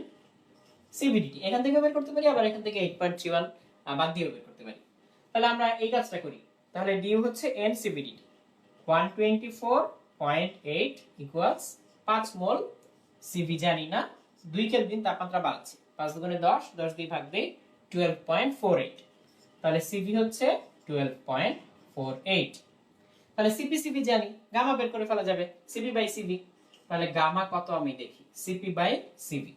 সিপিডিটি, এখান থেকেও বের করতে পারি, আবার এখান থেকে 8.31 বাদ দিয়েও বের করতে পারি। তাহলে আমরা এই কাজটা করি। তাহলে ডিইউ হচ্ছে এন সিপিডিটি 124.8 ইকুয়ালস 5 মোল সিভি জানি না, 2 কেলভিন তাপমাত্রা বাড়াচ্ছে, 5 দুগুণে 10, 10 দিয়ে ভাগ দেই 12.48, তাহলে সিভি হচ্ছে 12.48। তাহলে সিপি জানি, গামা বের করে ফেলা যাবে সিপি বাই সিভি। তাহলে গামা কত আমি দেখি, CP by CV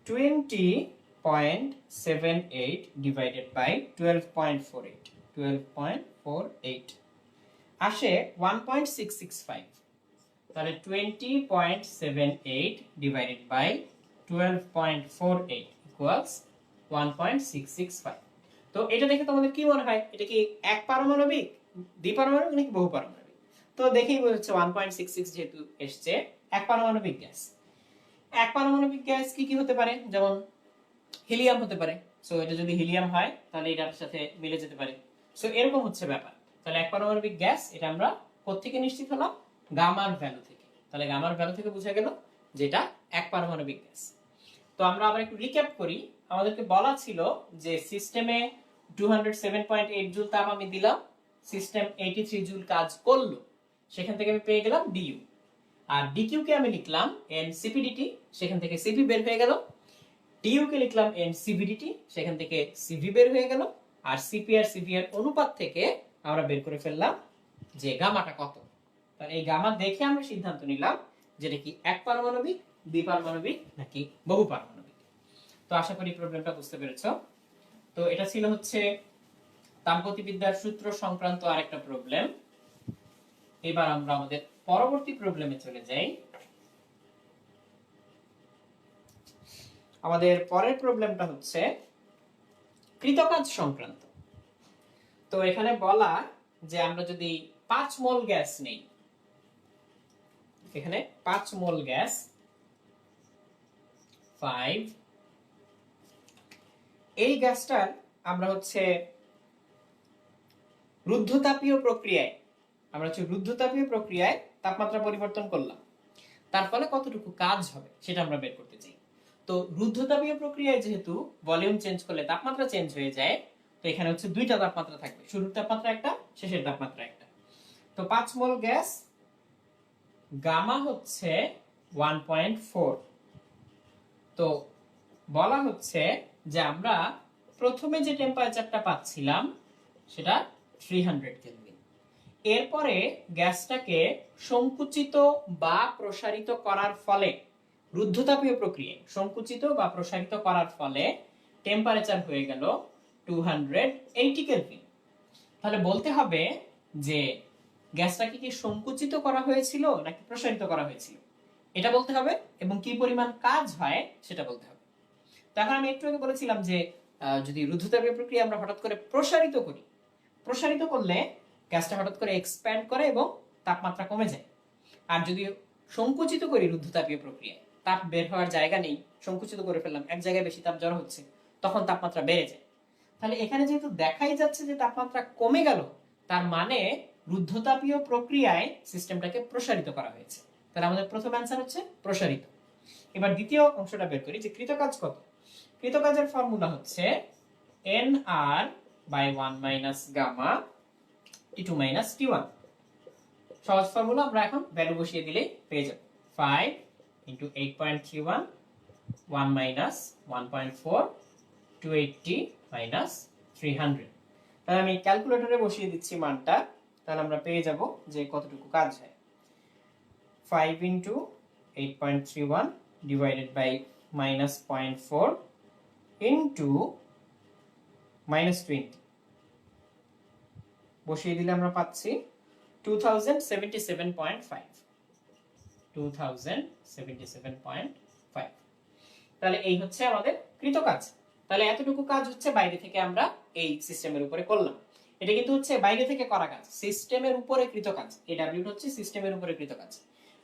20.78 divided by 12.48 আসে 1.665, তাহলে 20.78 ডিভাইডেড বাই 12.48 ইকুয়ালস 1.665। তো এটা দেখে তোমাদের কি মনে হয়, এটা কি এক পারমাণবিক, দ্বিপারমাণবিক নাকি বহু পারমাণবিক? তো দেখেই বোঝা যাচ্ছে 1.66 যেহেতু এসছে, এক পারমাণবিক গ্যাস। এক পারমাণবিক গ্যাস কি কি হতে পারে, যেমন হিলিয়াম হতে পারে। সো এটা যদি হিলিয়াম হয় তাহলে এটার সাথে মিলে যেতে পারে। সো এরকম হচ্ছে ব্যাপার। তাহলে এক পারমাণবিক গ্যাস এটা আমরা কোত্থেকে নিশ্চিত হলাম, গামার ভ্যালু থেকে। তাহলে গামার ভ্যালু থেকে বোঝা গেল যেটা এক পারমাণবিক গ্যাস। তো আমরা আবার একটু রিক্যাপ করি। আমাদেরকে বলা ছিল যে সিস্টেমে 207.8 জুল তাপ আমি দিলাম, সিস্টেম 83 জুল কাজ করলো, সেখান থেকে আমি পেয়ে গেলাম ডিইউ। আর ডিকিউ কে আমি লিখলাম এন সিপিডিটি, সেখান থেকে সিপি বের হয়ে গেল। ডিইউ কে লিখলাম এন সিভিডিটি, সেখান থেকে সিভি বের হয়ে গেল। আর সিপি আর সিভি এর অনুপাত থেকে আমরা বের করে ফেললাম যে গামাটা কত। তাহলে এই গামা দেখে আমরা সিদ্ধান্ত নিলাম যেটা কি এক পারমাণবিক, দ্বিপারমাণবিক নাকি বহু পারমাণবিক। তো আশা করি প্রবলেমটা বুঝতে পেরেছো। তো এটা ছিল হচ্ছে তাপগতিবিদ্যার সূত্র সংক্রান্ত আরেকটা প্রবলেম। এবার আমরা আমাদের পরবর্তী প্রবলেমে চলে যাই। আমাদের পরের প্রবলেমটা হচ্ছে কৃতকাজ সংক্রান্ত। তো এখানে বলা যে আমরা যদি 5 মোল গ্যাস নেই, এখানে 5 মোল গ্যাস 5, এই গ্যাসটার আমরা হচ্ছে রুদ্ধতাপীয় প্রক্রিয়ায় তাপমাত্রা পরিবর্তন করলাম, তার ফলে কতটুকু কাজ হবে সেটা আমরা বের করতে চাই। তো রুদ্ধতাপীয় প্রক্রিয়ায় যেহেতু ভলিউম চেঞ্জ করলে তাপমাত্রা চেঞ্জ হয়ে যায়, তো এখানে হচ্ছে দুইটা তাপমাত্রা থাকবে, শুরুর তাপমাত্রা একটা, শেষের তাপমাত্রা একটা। তো 5 মোল গ্যাস গামা হচ্ছে 1.4। তো বলা হচ্ছে যে আমরা প্রথমে যে টেম্পারেচারটা পাচ্ছিলাম সেটা 300 কেলভিন। এরপরে গ্যাসটাকে সংকুচিত বা প্রসারিত করার ফলে, রুদ্ধতাপীয় প্রক্রিয়ায় সংকুচিত বা প্রসারিত করার ফলে টেম্পারেচার হয়ে গেল 280 কেলভিন। তাহলে বলতে হবে যে গ্যাসটাকে কি সংকুচিত করা হয়েছিল নাকি প্রসারিত করা হয়েছিল, এটা বলতে হবে, এবং কি পরিমাণ কাজ হয় সেটা বলতে হবে। তখন আমি একটু আগে বলেছিলাম যে যদি রুদ্ধতাপীয় প্রক্রিয়া আমরা হঠাৎ করে প্রসারিত করলে গ্যাসটা হঠাৎ করে এক্সপ্যান্ড করে এবং তাপমাত্রা কমে যায়। আর যদি সংকুচিত করি রুদ্ধতাপীয় প্রক্রিয়ায়, তাপ বের হওয়ার জায়গা নেই, সংকুচিত করে ফেললাম, এক জায়গায় বেশি তাপ জড়ো হচ্ছে, তখন তাপমাত্রা বেড়ে যায়। তাহলে এখানে যেহেতু দেখাই যাচ্ছে যে তাপমাত্রা কমে গেল, তার মানে রুদ্ধতাপীয় প্রক্রিয়ায় সিস্টেমটাকে প্রসারিত করা হয়েছে। তাহলে আমাদের প্রথম অ্যান্সার হচ্ছে প্রসারিত। এবার দ্বিতীয় অংশটা বের করি যে কৃতকাজ কত। কৃতকাজের ফর্মুলা হচ্ছে nr by 1 minus gamma T2 minus T1। সহজ ফর্মুলা, আমরা এখন ভ্যালু বসিয়ে দিলেই পেয়ে যাব। 5 ইন্টু 8.31, 1 মাইনাস 1.4, 280 মাইনাস 300। তাহলে আমি ক্যালকুলেটরে বসিয়ে দিচ্ছি মানটা, তাহলে আমরা পেয়ে যাব যে কতটুকু কাজ হয়। 5 into 8.31 divided by minus 0.4 into minus 20 বসিয়ে দিলে আমরা পাচ্ছি 2077.5। তাহলে এই হচ্ছে আমাদের কৃতকাজ। তাহলে এতটুকু কাজ হচ্ছে বাইরে থেকে আমরা এই সিস্টেমের উপরে করলাম। এটা কিন্তু হচ্ছে বাইরে থেকে করা কাজ, সিস্টেমের উপরে কৃতকাজ। এই ডাব্লিউ হচ্ছে সিস্টেমের উপরে কৃতকাজ।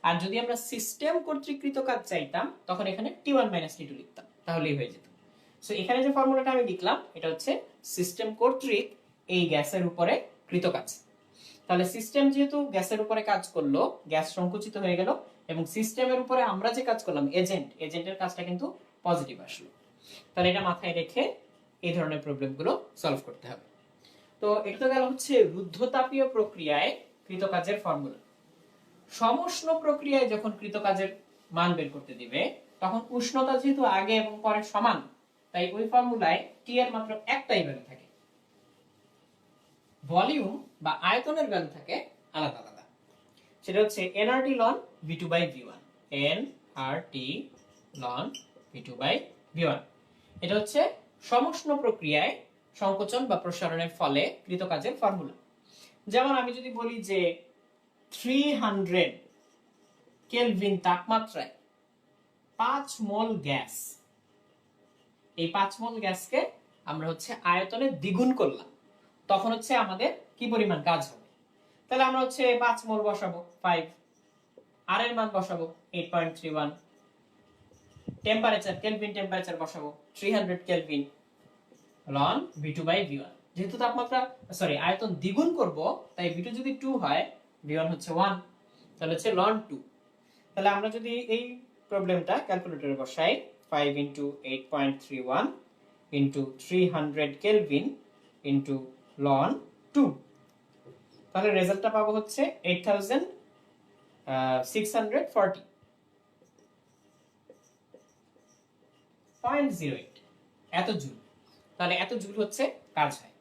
আর যদি আমরা সিস্টেম কর্তৃকৃত কাজ চাইতাম তখন এখানে T1 - T2 লিখতাম, তাহলেই হয়ে যেত। সো এখানে যে ফর্মুলাটা আমি লিখলাম এটা হচ্ছে সিস্টেম কর্তৃক এই গ্যাসের উপরে কৃত কাজ। তাহলে সিস্টেম যেহেতু গ্যাসের উপরে কাজ করলো, গ্যাস সংকুচিত হয়ে গেল, এবং সিস্টেমের উপরে আমরা যে কাজ করলাম এজেন্টের কাজটা কিন্তু পজিটিভ আসলো। তাহলে এটা মাথায় রেখে এই ধরনের প্রবলেমগুলো সলভ করতে হবে। তো এটা তো গেল হচ্ছে রুদ্ধতাপীয় প্রক্রিয়ায় কৃতকাজের ফর্মুলা। সমুষ্ণ প্রক্রিয়ায় যখন কৃতকাজের মান বের করতে দিবে তখন উষ্ণতা যেহেতু আগে এবং পরে সমান, তাই ওই ফর্মুলায় টি এর মাত্র একটাই ভ্যালু থাকে, ভলিউম বা আয়তনের ভ্যালু থাকে আলাদা আলাদা। সেটা হচ্ছে nRT ln V2/V1, nRT ln V2/V1। এটা হচ্ছে সমুষ্ণ প্রক্রিয়ায় সংকোচন বা প্রসারণের ফলে কৃতকাজের ফর্মুলা। যেমন আমি যদি বলি যে 300 কেলভিন তাপমাত্রায় 5 মোল গ্যাস, এই 5 মোল গ্যাসকে আমরা হচ্ছে আয়তনে দ্বিগুণ করলাম, তখন হচ্ছে আমাদের কি পরিমাণ কাজ হবে। তাহলে আমরা হচ্ছে 5 মোল বসাবো 5, আর এর মান বসাবো 8.31, টেম্পারেচার কেলভিন টেম্পারেচার বসাবো 300 কেলভিন ln V2/V1। যেহেতু তাপমাত্রা আয়তন দ্বিগুণ করব, তাই V2 যদি 2 হয় V1 হচ্ছে 1, তাহলে হচ্ছে ln 2। তাহলে আমরা যদি এই প্রবলেমটা ক্যালকুলেটরে বসাই 5 * 8.31 * 300 কেলভিন ln 2, তাহলে রেজাল্টটা পাবো হচ্ছে 8640.08 এত জুল। তাহলে এত জুল হচ্ছে কাজ হয়।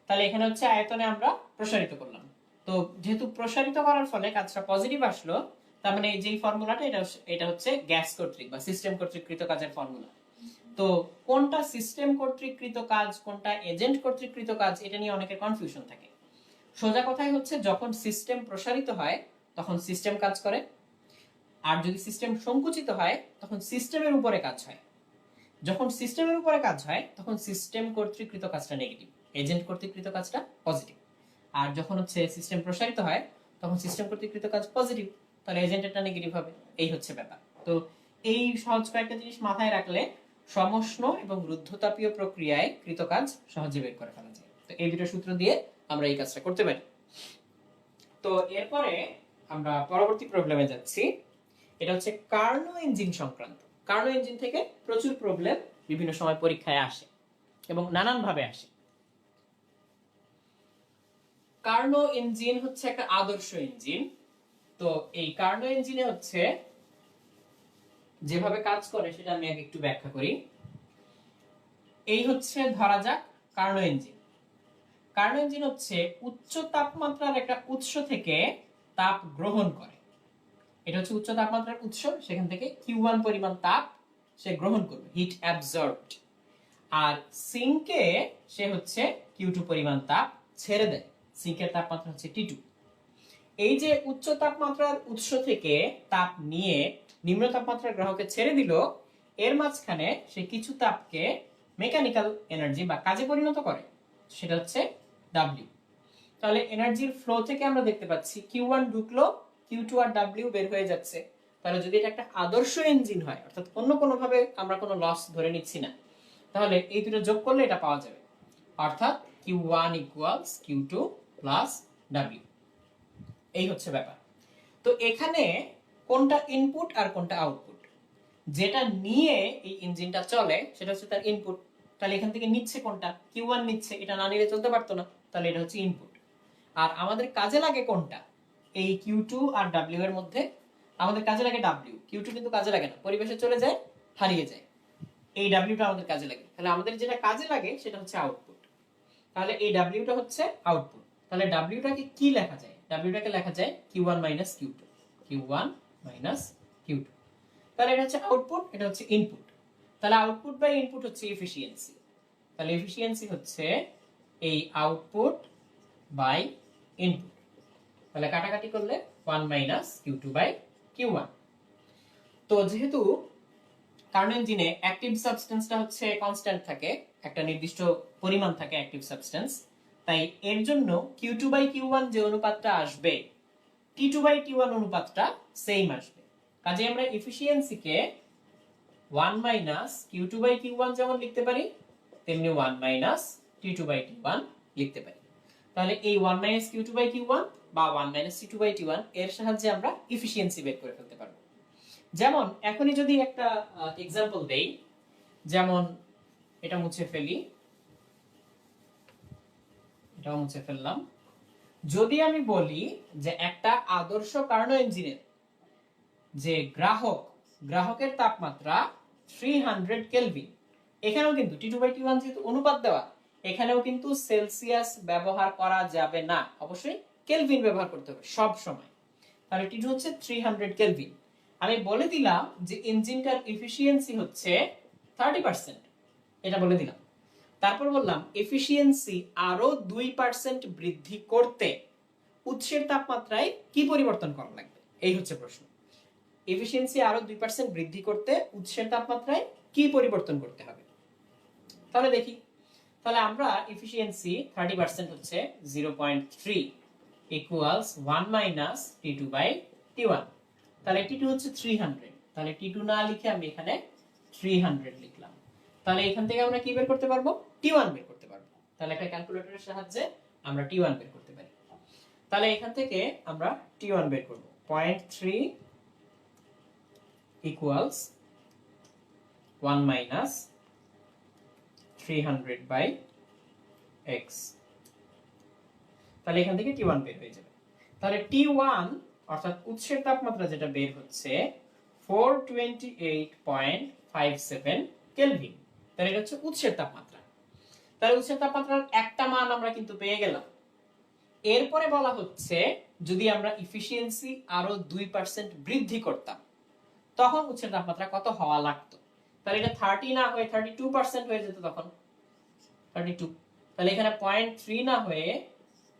তাহলে এখানে হচ্ছে আয়তনে আমরা প্রসারিত করলাম, তো যেহেতু প্রসারিত করার ফলে কাজটা পজিটিভ আসলো, তার মানে এই যে ফর্মুলাটা এটা হচ্ছে গ্যাস কর্তৃক বা সিস্টেম কর্তৃকৃত কাজের ফর্মুলা। তো কোনটা সিস্টেম কর্তৃকৃত কাজ কোনটা এজেন্ট কর্তৃকৃত কাজ এটা নিয়ে অনেকের কনফিউশন থাকে। সোজা কথাই হচ্ছে যখন সিস্টেম প্রসারিত হয় তখন সিস্টেম কাজ করে, আর যদি সিস্টেম সংকুচিত হয় তখন সিস্টেমের উপরে কাজ হয়। যখন সিস্টেমের উপরে কাজ হয় তখন সিস্টেম কর্তৃকৃত কাজটা নেগেটিভ, এজেন্ট কর্তৃকৃত কাজটা পজিটিভ। আর যখন হচ্ছে সিস্টেম প্রসারিত হয় তখন সিস্টেম কর্তৃকৃত কাজ পজিটিভ, তাহলে এজেন্টেরটা নেগেটিভ হবে। এই হচ্ছে ব্যাপার। তো এই সহজ কয়েকটা জিনিস মাথায় রাখলে সমুষ্ণ এবং রুদ্ধতাপীয় প্রক্রিয়ায় কৃত কাজ সহজে বের করে ফেলা যায়। তো এই দুটো সূত্র দিয়ে আমরা এই কাজটা করতে পারি। তো এরপরে আমরা পরবর্তী প্রবলেমে যাচ্ছি। এটা হচ্ছে কার্নো ইঞ্জিন সংক্রান্ত। কার্নো ইঞ্জিন থেকে প্রচুর প্রবলেম বিভিন্ন সময় পরীক্ষায় আসে এবং নানান ভাবে আসে। কার্নো ইঞ্জিন হচ্ছে একটা আদর্শ ইঞ্জিন। তো এই কার্নো ইঞ্জিনে হচ্ছে যেভাবে কাজ করে সেটা আমি আগে একটু ব্যাখ্যা করি। এই হচ্ছে ধরা যাক কার্নো ইঞ্জিন। কার্নো ইঞ্জিন হচ্ছে উচ্চ তাপমাত্রার একটা উৎস থেকে তাপ গ্রহণ করে। এটা হচ্ছে উচ্চ তাপমাত্রার উৎস, সেখান থেকে Q1 পরিমাণ তাপ সে গ্রহণ করবে, হিট অ্যাবজর্বড। আর সিঙ্কে সে হচ্ছে Q2 পরিমাণ তাপ ছেড়ে দেয়, সিঙ্কের তাপমাত্রা হচ্ছে T2। এই যে উচ্চ তাপমাত্রার উৎস থেকে তাপ নিয়ে নিম্ন তাপমাত্রার গ্রাহকে ছেড়ে দিল, এর মাঝখানে সে কিছু তাপকে মেকানিক্যাল এনার্জি বা কাজে পরিণত করে, সেটা হচ্ছে W। তাহলে এনার্জির ফ্লো থেকে আমরা দেখতে পাচ্ছি Q1 ঢুকলো, Q2 আর W বের হয়ে যাচ্ছে। তাহলে যদি এটা একটা আদর্শ ইঞ্জিন হয়, অর্থাৎ অন্য কোনো ভাবে আমরা কোনো লস ধরে নিচ্ছি না, তাহলে এই দুটো যোগ করলে এটা পাওয়া যাবে, অর্থাৎ Q1 = Q2 + W। এই হচ্ছে ব্যাপার। তো এখানে কোনটা ইনপুট আর কোনটা আউটপুট, যেটা নিয়ে এই ইঞ্জিনটা চলে সেটা হচ্ছে তার ইনপুট। তাহলে এখান থেকে নিচ্ছে কোনটা, Q1 নিচ্ছে, এটা না নিলে চলতে পারতো না, তাহলে এটা হচ্ছে ইনপুট। আর আমাদের কাজে লাগে কোনটা, এই Q2 আর W এর মধ্যে আমাদের কাজে লাগে W। Q2 কিন্তু কাজে লাগে না, পরিবেশে চলে যায়, হারিয়ে যায়। এই Wটা আমাদের কাজে লাগে। তাহলে আমাদের যেটা কাজে লাগে সেটা হচ্ছে আউটপুট। তাহলে এই Wটা হচ্ছে আউটপুট। তাহলে Wটাকে কি লেখা যায়, Wটাকে লেখা যায় Q1 - Q2, Q1 - Q2। তাহলে এটা হচ্ছে আউটপুট, এটা হচ্ছে ইনপুট। তাহলে আউটপুট বাই ইনপুট হচ্ছে এফিসিয়েন্সি। তাহলে এফিসিয়েন্সি হচ্ছে এই আউটপুট বাই ইনপুট। তাহলে কাটাকাটি করলে 1 - Q2/Q1। তো যেহেতু কার্নো ইঞ্জিনে অ্যাক্টিভ সাবস্টেন্সটা হচ্ছে কনস্ট্যান্ট থাকে, একটা নির্দিষ্ট পরিমাণ থাকে অ্যাক্টিভ সাবস্টেন্স, তাই এর জন্য Q2/Q1 যে অনুপাতটা আসবে T2/T1 অনুপাতটা সেম আসবে। কাজে আমরা এফিসিয়েন্সিকে 1 মাইনাস Q2/Q1 যেমন লিখতে পারি, তেমনি 1 মাইনাস T2/T1 লিখতে পারি। তাহলে এই 1 মাইনাস Q2/Q1 বা 1 মাইনাস T2/T1 এর সাহায্যে আমরা এফিসিয়েন্সি বের করে ফেলতে পারবো। যেমন এখনই যদি একটা এক্সাম্পল দেই, যেমন এটা মুছে ফেলি, এটাও মুছে ফেললাম। যদি আমি বলি যে একটা আদর্শ কার্নো ইঞ্জিনের যে গ্রাহকের তাপমাত্রা 300 কেলভিন, এখানেও কিন্তু T2/T1 যেহেতু অনুপাত দেওয়া, এখানেও কিন্তু সেলসিয়াস ব্যবহার করা যাবে না, অবশ্যই কেলভিন ব্যবহার করতে হবে সব সময়। তাহলে T2 হচ্ছে 300 কেলভিন। আমি বলে দিলাম যে ইঞ্জিনটার এফিসিয়েন্সি হচ্ছে 30%, এটা বলে দিলাম। তারপর বললাম এফিসিয়েন্সি আরো 2% বৃদ্ধি করতে উৎসের তাপমাত্রায় কি পরিবর্তন করা লাগবে, এই হচ্ছে প্রশ্ন। এফিসিয়েন্সি আরো 2% বৃদ্ধি করতে উৎসের তাপমাত্রায় কি পরিবর্তন করতে হবে। তাহলে দেখি, তাহলে আমরা এফিসিয়েন্সি 30% হচ্ছে 0.3 ইকুয়ালস 1 মাইনাস T2/T1। তাহলে T2 হচ্ছে 300, তাহলে T2 না লিখে আমি এখানে 300 লিখলাম। তাহলে এখান থেকে আমরা কি বের করতে পারবো, T1 বের করতে পারবো। তাহলে একটা ক্যালকুলেটরের সাহায্যে আমরা T1 বের করতে পারি। তাহলে এখান থেকে আমরা T1 বের করব, 0.3 equals 1 minus 300 by x। তাহলে এখান থেকে T1 বের হয়ে যাবে। তাহলে T1 অর্থাৎ উৎসের তাপমাত্রা যেটা বের হচ্ছে 428.57 কেলভিন। তাহলে এটা হচ্ছে উৎসের তাপমাত্রা। তাহলে উৎসের তাপমাত্রার একটা মান আমরা কিন্তু পেয়ে গেলাম। এরপরে বলা হচ্ছে যদি আমরা এফিসিয়েন্সি আরো 2% বৃদ্ধি করতাম তখন উৎসের তাপমাত্রা কত হওয়া লাগতো। তাহলে এটা 30 না হয়ে 32% হয়ে যেত, তখন 32। তাহলে এখানে 0.3 না হয়ে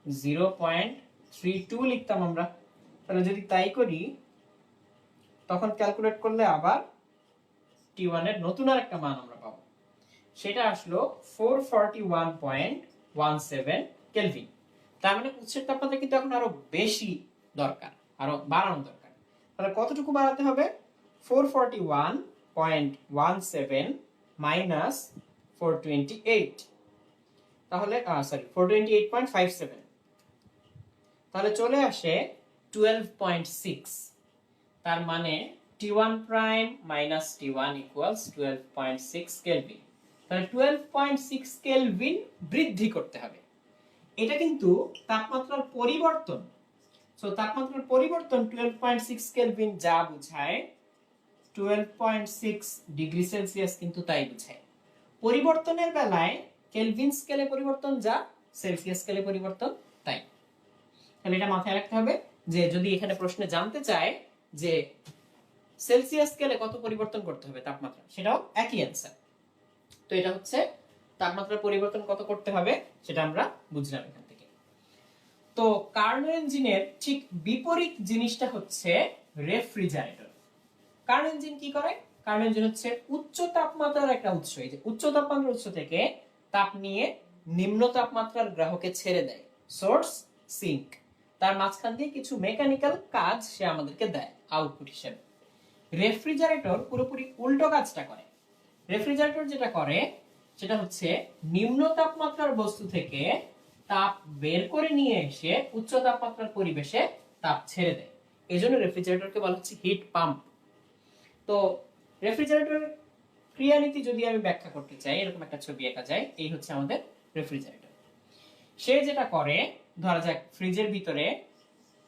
0.32 লিখতাম আমরা। তাহলে যদি তাই করি তখন ক্যালকুলেট করলে আবার T1 এর নতুন আরেকটা মান আমরা পাবো, সেটা আসলো 441.17 কেলভিন। তার মানে উৎসের তাপমাত্রা কিন্তু এখন আরো বেশি দরকার, আরো বাড়ানো দরকার। তাহলে কতটুকু বাড়াতে হবে, 441.17 মাইনাস 428, তাহলে 428.57, তাহলে চলে আসে 12.6। তার মানে T1 prime minus T1 equals 12.6 kelvin. তাহলে 12.6 কেলভিন বৃদ্ধি করতে হবে। এটা কিন্তু তাপমাত্রার পরিবর্তন। সো তাপমাত্রার পরিবর্তন 12.6 কেলভিন যা বোঝায় 12.6 ডিগ্রি সেলসিয়াস কিন্তু তাই বোঝায়। পরিবর্তনের বেলায় কেলভিন স্কেলে পরিবর্তন যা, সেলসিয়াস স্কেলে পরিবর্তন তাই। তাহলে এটা মাথায় রাখতে হবে যে যদি এখানে প্রশ্নে জানতে চায় যে সেলসিয়াস স্কেলে কত পরিবর্তন করতে হবে তাপমাত্রা, সেটাও একই অ্যান্সার। তো এটা হচ্ছে তাপমাত্রার পরিবর্তন কত করতে হবে সেটা আমরা বুঝলাম এখান থেকে। তো কার্নো ইঞ্জিনের ঠিক বিপরীত জিনিসটা হচ্ছে রেফ্রিজারেটর। কার্নো ইঞ্জিন কি করে, কার্নো ইঞ্জিন হচ্ছে উচ্চ তাপমাত্রার একটা উৎস। এই যে উচ্চ তাপমাত্রার উৎস থেকে তাপ নিয়ে নিম্ন তাপমাত্রার গ্রাহকে ছেড়ে দেয়, সোর্স সিঙ্ক। তার মাঝখান দিয়ে কিছু মেকানিক্যাল কাজ সে আমাদেরকে দেয় আউটপুট হিসেবে। রেফ্রিজারেটর পুরোপুরি উল্টো কাজটা করে। রেফ্রিজারেটর যেটা করে সেটা হচ্ছে নিম্ন তাপমাত্রার বস্তু থেকে তাপ বের করে নিয়ে এসে উচ্চ তাপমাত্রার পরিবেশে তাপ ছেড়ে দেয়। এজন্য রেফ্রিজারেটরকে বলা হচ্ছে হিট পাম্প। তো রেফ্রিজারেটর ক্রিয়ানীতি যদি আমি ব্যাখ্যা করতে চাই, এরকম একটা ছবি আঁকা যায়, এই হচ্ছে আমাদের রেফ্রিজারেটর। সে যেটা করে, ধরা যাক ফ্রিজের ভিতরে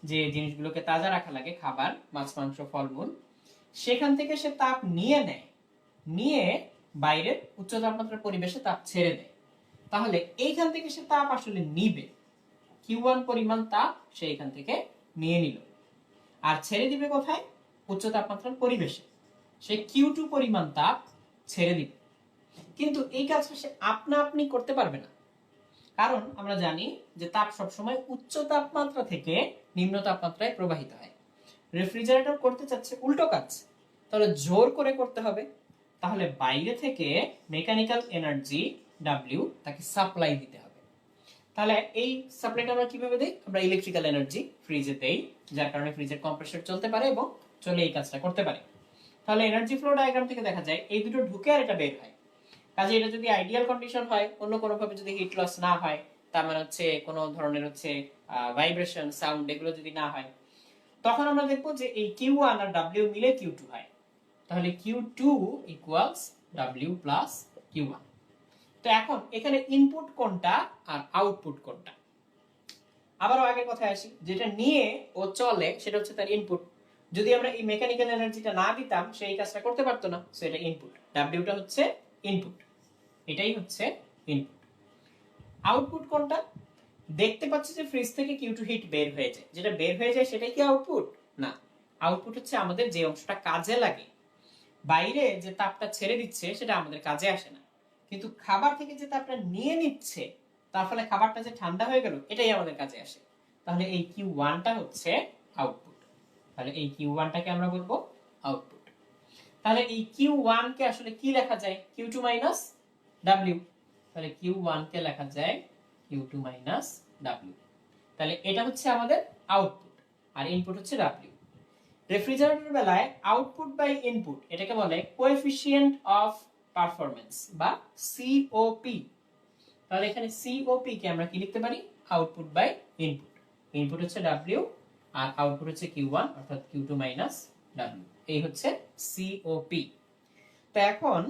যে জিনিসগুলোকে তাজা রাখা লাগে, খাবার, মাছ, মাংস, ফলমূল, সেখান থেকে সে তাপ নিয়ে নেয়, নিয়ে বাইরের উচ্চ তাপমাত্রার পরিবেশে তাপ ছেড়ে দেয়। তাহলে এইখান থেকে সে তাপ আসলে নিবে, Q1 পরিমাণ তাপ সে এখান থেকে নিয়ে নিল, আর ছেড়ে দিবে কোথায়, উচ্চ তাপমাত্রার পরিবেশে। সে Q2 পরিমাণ তাপ ছেড়ে দিবে। কিন্তু এই কাজটা সে আপনা আপনি করতে পারবে না, কারণ আমরা জানি যে তাপ সবসময় উচ্চ তাপমাত্রা থেকে নিম্ন তাপমাত্রায় প্রবাহিত হয়। রেফ্রিজারেটর করতে চাচ্ছে উল্টো কাজ, তাহলে জোর করে করতে হবে। তাহলে বাইরে থেকে মেকানিক্যাল এনার্জি W তাকে সাপ্লাই দিতে হবে। তাহলে এই সাপ্লাইটা আমরা কিভাবে দেই? আমরা ইলেকট্রিক্যাল এনার্জি ফ্রিজে দেই, যার কারণে ফ্রিজের কম্প্রেসর চলতে পারে এবং চলে এই কাজটা করতে পারে। তাহলে এনার্জি ফ্লো ডায়াগ্রাম থেকে দেখা যায় এই দুটো ঢুকে আর এটা বের হয়। কাজে এটা যদি আইডিয়াল কন্ডিশন হয়, অন্য কোনো ভাবে যদি হিট লস না হয়, তার মানে হচ্ছে কোনো ধরনের হচ্ছে ভাইব্রেশন সাউন্ড এগুলো যদি না হয়, তখন আমরা দেখবো যে এই Q1 আর W মিলে Q2 হয়। তাহলে Q2 equals W plus Q1। তো এখন এখানে ইনপুট কোনটা আর আউটপুট কোনটা? আবারও আগের কথায় আসি, যেটা নিয়ে ও চলে সেটা হচ্ছে তার ইনপুট। যদি আমরা এই মেকানিক্যাল এনার্জিটা না দিতাম সেই কাজটা করতে পারতো না, সো এটা ইনপুট, ডাব্লিউটা হচ্ছে ইনপুট, এটাই হচ্ছে ইনপুট। আউটপুট কোনটা? দেখতে পাচ্ছি যে ফ্রিজ থেকে Q2 হিট বের হয়ে যায়, যেটা বের হয়ে যায় সেটাই কি আউটপুট? না, আউটপুট হচ্ছে আমাদের যে অংশটা কাজে লাগে। বাইরে যে তাপটা ছেড়ে দিচ্ছে সেটা আমাদের কাজে আসে না, কিন্তু খাবার থেকে যে তাপটা নিয়ে নিচ্ছে তার ফলে খাবারটা যে ঠান্ডা হয়ে গেল এটাই আমাদের কাজে আসে। তাহলে এই Q1টা হচ্ছে আউটপুট। তাহলে এই Q1টাকে আমরা বলবো আউটপুট। তাহলে এই Q1 কে আসলে কি লেখা যায়? Q2 minus W। তাহলে Q1 কে লেখা যায় Q2 মাইনাস W। তাহলে এটা হচ্ছে আমাদের আউটপুট আর ইনপুট হচ্ছে W। রেফ্রিজারেটরের বেলায় আউটপুট বাই ইনপুট এটাকে বলে কোএফিসিয়েন্ট অফ পারফরম্যান্স বা সিওপি। তাহলে এখানে সিওপি কে আমরা কি লিখতে পারি? Output by input. ইনপুট হচ্ছে W আর আউটপুট হচ্ছে Q1 অর্থাৎ Q2 মাইনাস W। এই হচ্ছে সিওপি। তো এখন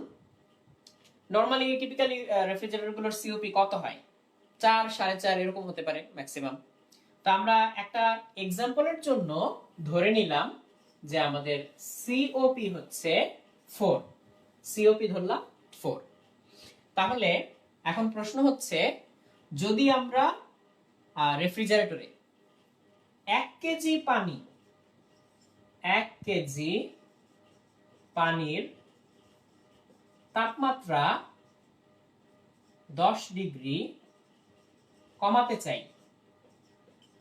নরমালি টিপিক্যালি রেফ্রিজারেটর গুলোর সিওপি কত হয়? 4, 4.5 এরকম হতে পারে ম্যাক্সিমাম। তো আমরা একটা এক্সাম্পলের জন্য ধরে নিলাম যে আমাদের সিওপি হচ্ছে 4। সিওপি ধরলাম 4। তাহলে এখন প্রশ্ন হচ্ছে, যদি আমরা রেফ্রিজারেটরে 1 কেজি পানি 1 কেজি পানির তাপমাত্রা 10 ডিগ্রি কমাতে চাই,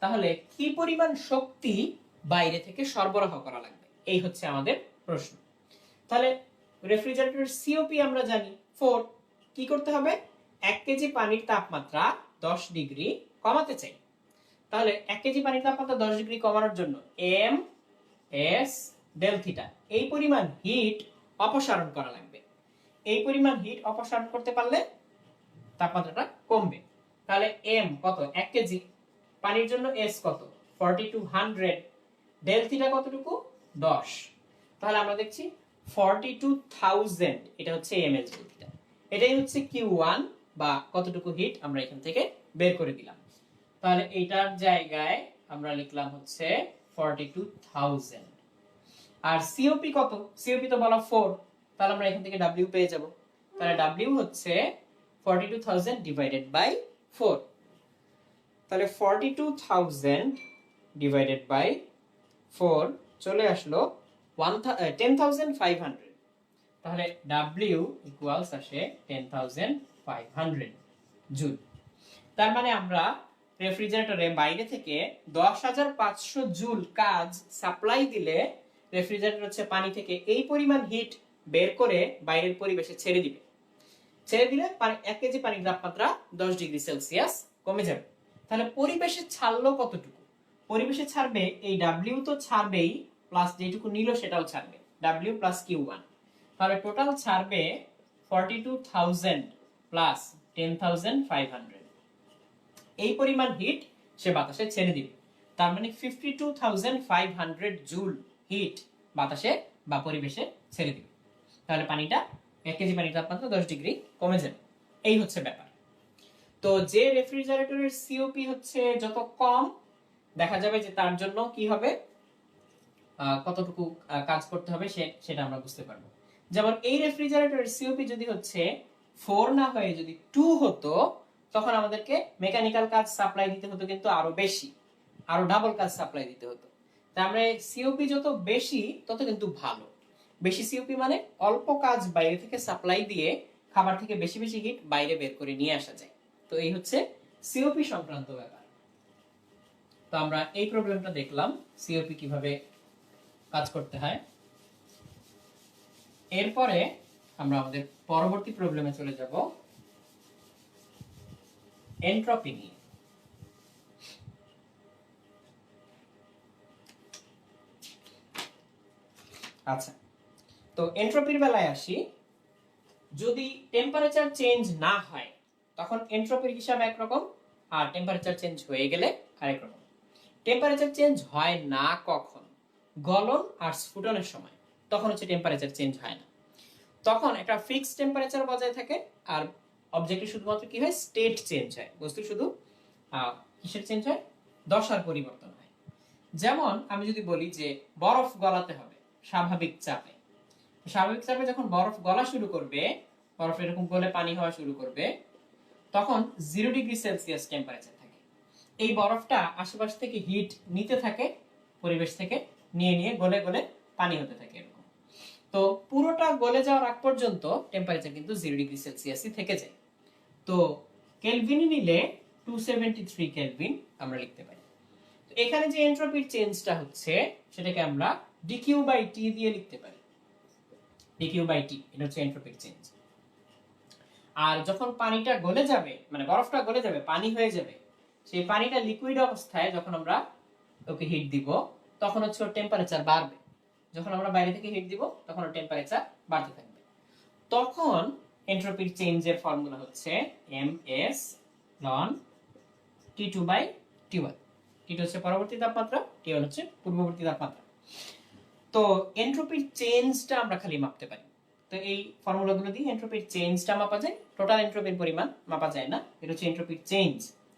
তাহলে কি পরিমাণ শক্তি বাইরে থেকে সরবরাহ করা লাগবে? এই হচ্ছে আমাদের প্রশ্ন। তাহলে রেফ্রিজারেটরের সিওপি আমরা জানি 4। কি করতে হবে? 1 কেজি পানির তাপমাত্রা 10 ডিগ্রি কমাতে চাই। তাহলে 1 কেজি পানির তাপমাত্রা 10 ডিগ্রি কমানোর জন্য এম এস ডেল থিটা এই পরিমাণ হিট অপসারণ করা লাগবে। এই পরিমাণ হিট অপসারণ করতে পারলে তাপমাত্রাটা কমবে। তাহলে এম কত? 1 কেজি। পানির জন্য এস কত? 4200। ডেল থিটা কতটুকু? 10। তাহলে আমরা দেখছি 42000, এটা হচ্ছে এমএস ডেল থিটা। এটাই হচ্ছে Q1 বা কতটুকু হিট আমরা এখান থেকে বের করে দিলাম। তাহলে এইটার জায়গায় আমরা লিখলাম হচ্ছে 42000। আর সিওপি কত? সিওপি তো বলা 4, তাহলে আমরা এখান থেকে W পেয়ে যাব। তাহলে W হচ্ছে 42000 ডিভাইডেড বাই 4। তাহলে 42000 ডিভাইডেড বাই 4 চলে আসলো 10500। তাহলে W ইকুয়ালস আসে 10500 জুল। তার মানে আমরা রেফ্রিজারেটরে বাইরে থেকে 10500 জুল কাজ সাপ্লাই দিলে রেফ্রিজারেটর হচ্ছে পানি থেকে এই পরিমাণ হিট বের করে বাইরের পরিবেশে ছেড়ে দিবে। ছেড়ে দিলে 1 কেজি পানির তাপমাত্রা 10 ডিগ্রি সেলসিয়াস কমে যাবে। তাহলে পরিবেশে ছাড়লো কতটুকু? পরিবেশে ছাড়বে এই W তো ছাড়বেই, প্লাস যেটুকু নিল সেটাও ছাড়বে, W প্লাস Q1। তাহলে টোটাল ছাড়বে 42000 প্লাস 10500। এই পরিমাণ হিট সে বাতাসে ছেড়ে দিবে। তার মানে 52500 জুল হিট বাতাসে বা পরিবেশে ছেড়ে দিবে। তাহলে পানিটা 1 কেজি পানির তাপমাত্রা 10 ডিগ্রি কমে যাবে। এই হচ্ছে ব্যাপার। তো যে রেফ্রিজারেটরের সিওপি হচ্ছে যত কম, দেখা যাবে যে তার জন্য কি হবে, কতটুকু কাজ করতে হবে সেটা আমরা বুঝতে পারবো। যেমন এই রেফ্রিজারেটরের সিওপি যদি হচ্ছে 4 না হয়ে যদি 2 হতো, তখন আমাদেরকে মেকানিক্যাল কাজ সাপ্লাই দিতে হতো কিন্তু আরো বেশি, আরো ডাবল কাজ সাপ্লাই দিতে হতো। তার মানে সিওপি যত বেশি তত কিন্তু ভালো। বেশি সিওপি মানে অল্প কাজ বাইরে থেকে সাপ্লাই দিয়ে খাবার থেকে বেশি বেশি হিট বাইরে বের করে নিয়ে আসা যায়। তো এই হচ্ছে সিওপি সংক্রান্ত ব্যাপার। তো আমরা এই প্রবলেমটা দেখলাম সিওপি কিভাবে কাজ করতে হয়। এরপরে আমরা আমাদের পরবর্তী প্রবলেমে চলে যাব এনট্রপি নিয়ে। আচ্ছা, তো এন্ট্রপির বেলায় আসি। যদি টেম্পারেচার চেঞ্জ না হয় তখন এন্ট্রপির হিসাব একরকম, আর টেম্পারেচার চেঞ্জ হয়ে গেলে আরেক রকম। টেম্পারেচার চেঞ্জ হয় না কখন? গলন আর স্ফুটনের সময়, তখন হচ্ছে টেম্পারেচার চেঞ্জ হয় না। তখন একটা ফিক্সড টেম্পারেচার বজায় থাকে, আর অবজেক্টে শুধুমাত্র কি হয়, স্টেট চেঞ্জ হয়, বস্তু শুধু কিসের চেঞ্জ হয়, দশার পরিবর্তন হয়। যেমন আমি যদি বলি যে বরফ গলাতে হবে স্বাভাবিক চাপে, স্বাভাবিক চাপে যখন বরফ গলা শুরু করবে, বরফ এরকম গলে পানি হওয়া শুরু করবে, তখন 0 ডিগ্রি সেলসিয়াস টেম্পারেচার থাকে। এই বরফটা আশেপাশ থেকে হিট নিতে থাকে, পরিবেশ থেকে নিয়ে নিয়ে গলে গলে পানি হতে থাকে এরকম। তো পুরোটা গলে যাওয়ার আগ পর্যন্ত টেম্পারেচার কিন্তু 0 ডিগ্রি সেলসিয়াসই থেকে যায়। তো কেলভিনে নিলে 273 কেলভিন আমরা লিখতে পারি। তো এখানে যে এন্ট্রপির চেঞ্জটা হচ্ছে সেটাকে আমরা ডিকিউ বাই টি দিয়ে লিখতে পারি। ডিকিউ বাই টি, এটা হচ্ছে এন্ট্রপির চেঞ্জ। আর যখন পানিটা গলে যাবে, মানে বরফটা গলে যাবে, পানি হয়ে যাবে, সেই পানিটা লিকুইড অবস্থায় যখন আমরা ওকে হিট দিব, তখন হচ্ছে ওর টেম্পারেচার বাড়বে। যখন আমরা বাইরে থেকে হিট দিব তখন ওর টেম্পারেচার বাড়তে থাকবে। তখন এন্ট্রপির চেঞ্জের ফর্মুলা হচ্ছে এমএস লন টি2 বাই টি1। টি2 হচ্ছে পরবর্তী তাপমাত্রা, টি1 হচ্ছে পূর্ববর্তী তাপমাত্রা। তো এন্ট্রপির চেঞ্জটা আমরা খালি মাপতে পারি। তো এই ফর্মুলাগুলো দিয়ে এন্ট্রপির চেঞ্জটা মাপা যায়, টোটাল এন্ট্রপির পরিমাণ মাপা যায় না। এটা হচ্ছে এন্ট্রপির চেঞ্জ।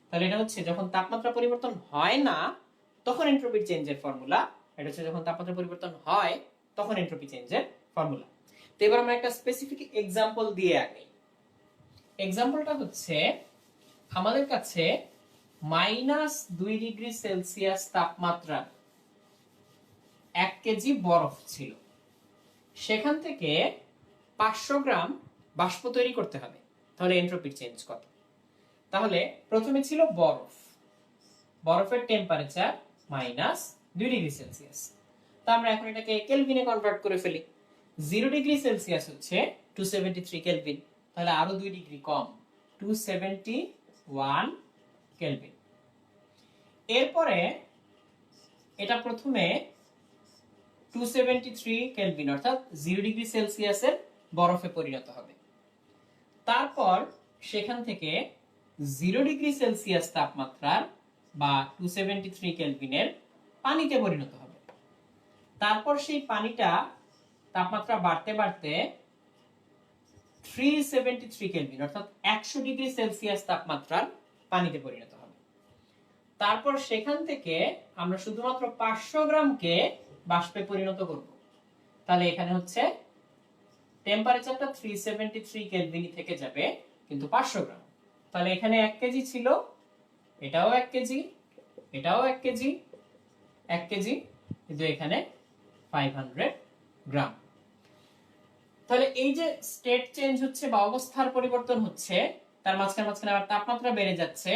তাহলে এটা হচ্ছে যখন তাপমাত্রা পরিবর্তন হয় না তখন এন্ট্রপির চেঞ্জের ফর্মুলা, এটা হচ্ছে যখন তাপমাত্রা পরিবর্তন হয় তখন এন্ট্রপি চেঞ্জের ফর্মুলা। তো এবার আমরা একটা স্পেসিফিক এক্সাম্পল দিয়ে আগে। এক্সাম্পলটা হচ্ছে আমাদের কাছে -2 ডিগ্রি সেলসিয়াস তাপমাত্রা 1 কেজি বরফ ছিল, সেখান থেকে 500 গ্রাম বাষ্প তৈরি করতে হবে। তাহলে এন্ট্রপির চেঞ্জ কত? তাহলে প্রথমে ছিল বরফ, বরফের টেম্পারেচার -2 ডিগ্রি সেলসিয়াস। তো আমরা এখন এটাকে কেলভিনে কনভার্ট করে ফেলি। 0 ডিগ্রি সেলসিয়াস হচ্ছে 273 কেলভিন, তাহলে আরো 2 ডিগ্রি কম, 271 কেলভিন। এরপরে এটা প্রথমে 273 কেলভিন অর্থাৎ 0 ডিগ্রি সেলসিয়াসের বরফে পরিণত হবে। তারপর সেখান থেকে 0 ডিগ্রি সেলসিয়াস তাপমাত্রার বা 273 কেলভিনের পানিতে পরিণত হবে। তারপর সেই পানিটা তাপমাত্রা বাড়তে বাড়তে 373 কেলভিন অর্থাৎ 100 ডিগ্রি সেলসিয়াস তাপমাত্রার পানিতে পরিণত হবে। তারপর সেখান থেকে আমরা শুধুমাত্র 500 গ্রামকে বাষ্পে পরিণত করব। তাহলে এখানে হচ্ছে টেম্পারেচারটা 373 কেলভিন থেকে যাবে, কিন্তু 500 গ্রাম। তাহলে এখানে 1 কেজি ছিল, এটাও 1 কেজি, এটাও 1 কেজি, 1 কেজি, কিন্তু এখানে 500 গ্রাম। তাহলে এই যে স্টেট চেঞ্জ হচ্ছে বা অবস্থার পরিবর্তন হচ্ছে, তার মাঝখানে মাঝখানে আবার তাপমাত্রা বেড়ে যাচ্ছে,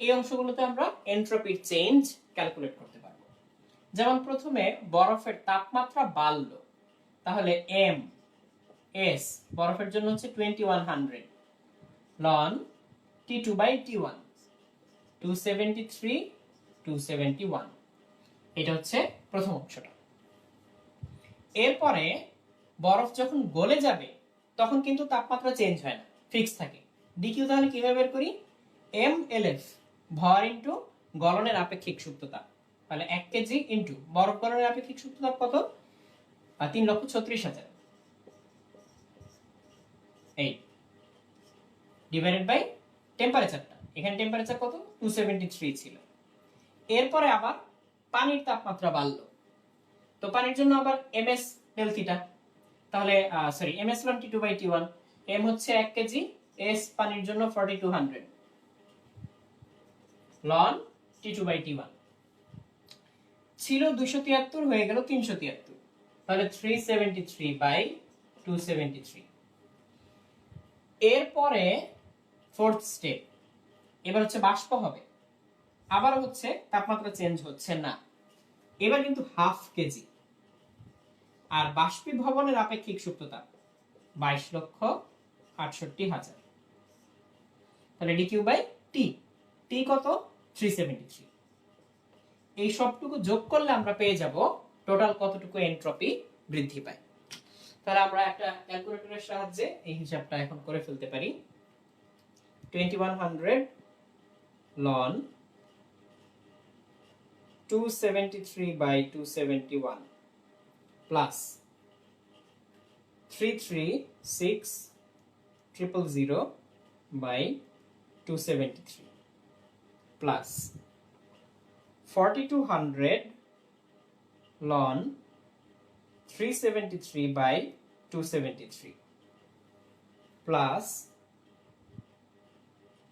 এই অংশগুলোতে আমরা এন্ট্রপির চেঞ্জ ক্যালকুলেট করতে পারবো। যেমন প্রথমে বরফের তাপমাত্রা বাড়লো, তাহলে এম এস বরফের জন্য হচ্ছে 2100 লন টি2 বাই টি1, 273 271। এটা হচ্ছে প্রথম অংশটা। এরপরে বরফ যখন গলে যাবে তখন কিন্তু তাপমাত্রা চেঞ্জ হয় না, ফিক্স থাকে। ডিকিউ তাহলে কিভাবে বের করি? এম এল এফ, ভর ইন্টু গলনের আপেক্ষিক সুপ্ততাপ। তাহলে 1 কেজি ইন্টু বরফ গলনের আপেক্ষিক সুপ্ততাপ কত? 3,36,000, এই ডিভাইডেড বাই টেম্পারেচারটা। এখানে টেম্পারেচার কত? 273 ছিল। এরপরে আবার পানির তাপমাত্রা বাড়লো, তো পানির জন্য আবার এমএস ডেল থিটা। তাহলে সরি, এমএস লন টি2 বাই টি1, এম হচ্ছে 1 কেজি, এস পানির জন্য 4200 লন টি2 বাই টি1। ছিল 273 হয়ে গেল 373, তাহলে 373 বাই 273। এরপরে ফোর্থ স্টেপ, এবার হচ্ছে বাষ্প হবে, আবার হচ্ছে তাপমাত্রা চেঞ্জ হচ্ছে না, এবার কিন্তু হাফ কেজি। আর বাষ্পীভবনের আপেক্ষিক সুপ্ততাপ 22,68,000। তাহলে ডিকিউ বাই টি, টি কত? 373। এই সবটুকু যোগ করলে আমরা পেয়ে যাব টোটাল কতটুকু এন্ট্রপি বৃদ্ধি পায়। তাহলে আমরা একটা ক্যালকুলেটরের সাহায্যে এই হিসাবটা এখন করে ফেলতে পারি। 2100 ln 273/271 plus 336,000/273 plus 4200 ln 373/273 plus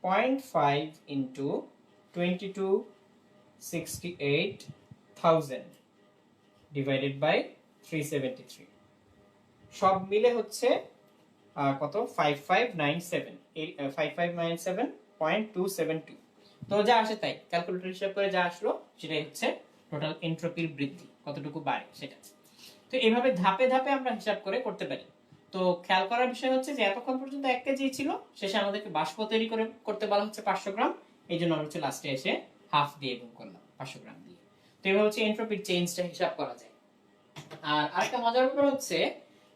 0.5 into 2268,000 divided by 373 সব মিলে হচ্ছে কত 5597.272 তো যা আসে তাই ক্যালকুলেটর হিসাব করে যা আসলো সেটাই হচ্ছে টোটাল এনট্রপির বৃদ্ধি কতটুকু বাড়ে সেটা। তো এইভাবে ধাপে ধাপে আমরা হিসাব করে করতে পারি। তো খেয়াল করার বিষয় হচ্ছে যে এতক্ষণ পর্যন্ত 1 কেজি ছিল, শেষে আমাদেরকে বাষ্প তৈরি করে করতে বলা হচ্ছে 500 গ্রাম, এই জন্য আমরা হচ্ছে লাস্টে এসে হাফ দিয়ে গুণ করলাম 500 গ্রাম দিয়ে। তো এইভাবে হচ্ছে এনট্রপির চেঞ্জটা হিসাব করা যায়। আর আরেকটা মজার ব্যাপার হচ্ছে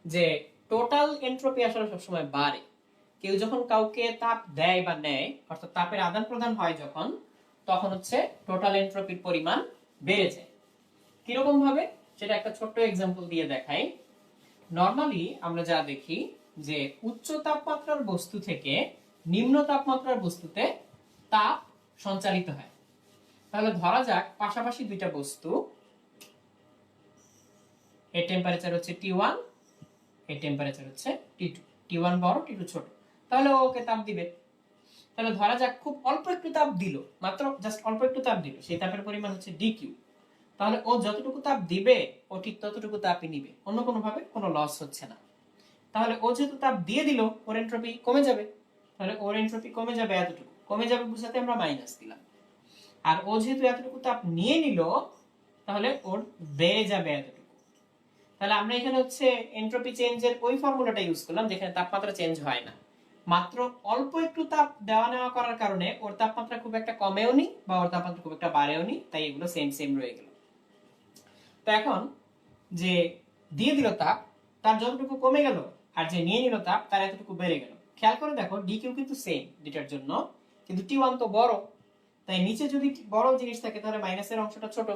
যে টোটাল এনট্রপি আসলে সবসময় বাড়ে। কেউ যখন কাউকে তাপ দেয় বা নেয়, অর্থাৎ তাপের আদান প্রদান হয় যখন, তখন হচ্ছে টোটাল এনট্রপির পরিমাণ বেড়ে যায়। কিরকম ভাবে সেটা একটা ছোট্ট এক্সাম্পল দিয়ে দেখাই। নরমালি আমরা যা দেখি যে উচ্চ তাপমাত্রার বস্তু থেকে নিম্ন তাপমাত্রার বস্তুতে তাপ সঞ্চারিত হয়। তাহলে ধরা যাক পাশাপাশি দুইটা বস্তু, এর টেম্পারেচার হচ্ছে T1, এর টেম্পারেচার হচ্ছে T2, T1 বড় T2 ছোট, তাহলে ওকে তাপ দিবে। তাহলে ধরা যাক খুব অল্প একটু তাপ দিল, মাত্র জাস্ট অল্প একটু তাপ দিল, সেই তাপের পরিমাণ হচ্ছে dQ। তাহলে ও যতটুকু তাপ দিবে ও ঠিক ততটুকু তাপই নিবে, অন্য কোনো ভাবে কোনো লস হচ্ছে না। তাহলে ও যেহেতু তাপ দিয়ে দিল, ওর এনট্রপি কমে যাবে। তাহলে ওর এনট্রপি কমে যাবে, এতটুকু কমে যাবে বুঝাতে আমরা মাইনাস দিলাম। আর ও যেহেতু এতটুকু তাপ নিয়ে নিল, তাহলে ওর বেড়ে যাবে এতটুকু। তাহলে আমরা এখানে হচ্ছে এনট্রপি চেঞ্জের ওই ফর্মুলাটা ইউজ করলাম যেখানে তাপমাত্রা চেঞ্জ হয় না, মাত্র অল্প একটু তাপ দেওয়া নেওয়া করার কারণে ওর তাপমাত্রা খুব একটা কমেও নি বা ওর তাপমাত্রা খুব একটা বাড়েও নি, তাই এগুলো সেম সেম রয়ে গেল। তো এখন যে দিয়ে দিল তাপ, তার যতটুকু কমে গেল, আর যে নিয়ে নিল তাপ তার এতটুকু বেড়ে গেল। খেয়াল করে দেখো ডিকিউ কিন্তু সেম দুটার জন্য, কিন্তু T1 তো বড়, তাই নিচে যদি বড় জিনিস থাকে তাহলে মাইনাসের অংশটা ছোট,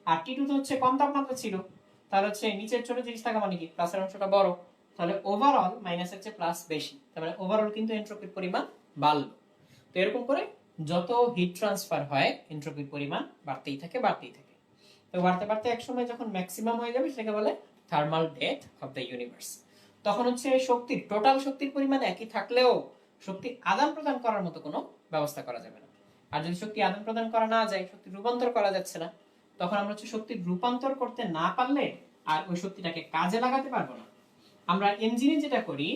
আর T2 তো হচ্ছে কম তাপমাত্রা ছিল, তাহলে হচ্ছে নিচের ছোট জিনিস থাকা মানে কি প্লাসের অংশটা বড়, তাহলে ওভারঅল মাইনাসের চেয়ে প্লাস বেশি, তার মানে ওভারঅল কিন্তু এনট্রপির পরিমাণ বাড়লো। তো এরকম করে যত হিট ট্রান্সফার হয় এনট্রপির পরিমাণ বাড়তেই থাকে বাড়তেই থাকে। তো বাড়তে বাড়তে একসময় যখন ম্যাক্সিমাম হয়ে যাবে সেটাকে বলে thermal death of the universe. তখন হচ্ছে শক্তির টোটাল শক্তির পরিমাণ একই থাকলেও শক্তি আদান প্রদান করার মতো কোনো ব্যবস্থা করা যাবে না। আর যদি শক্তি আদান প্রদান করা না যায়, শক্তি রূপান্তর করা যাচ্ছে না, তখন আমরা হচ্ছে শক্তি রূপান্তর করতে না পারলে আর ওই শক্তিটাকে কাজে লাগাতে পারবো না। আমরা ইঞ্জিনে যেটা করি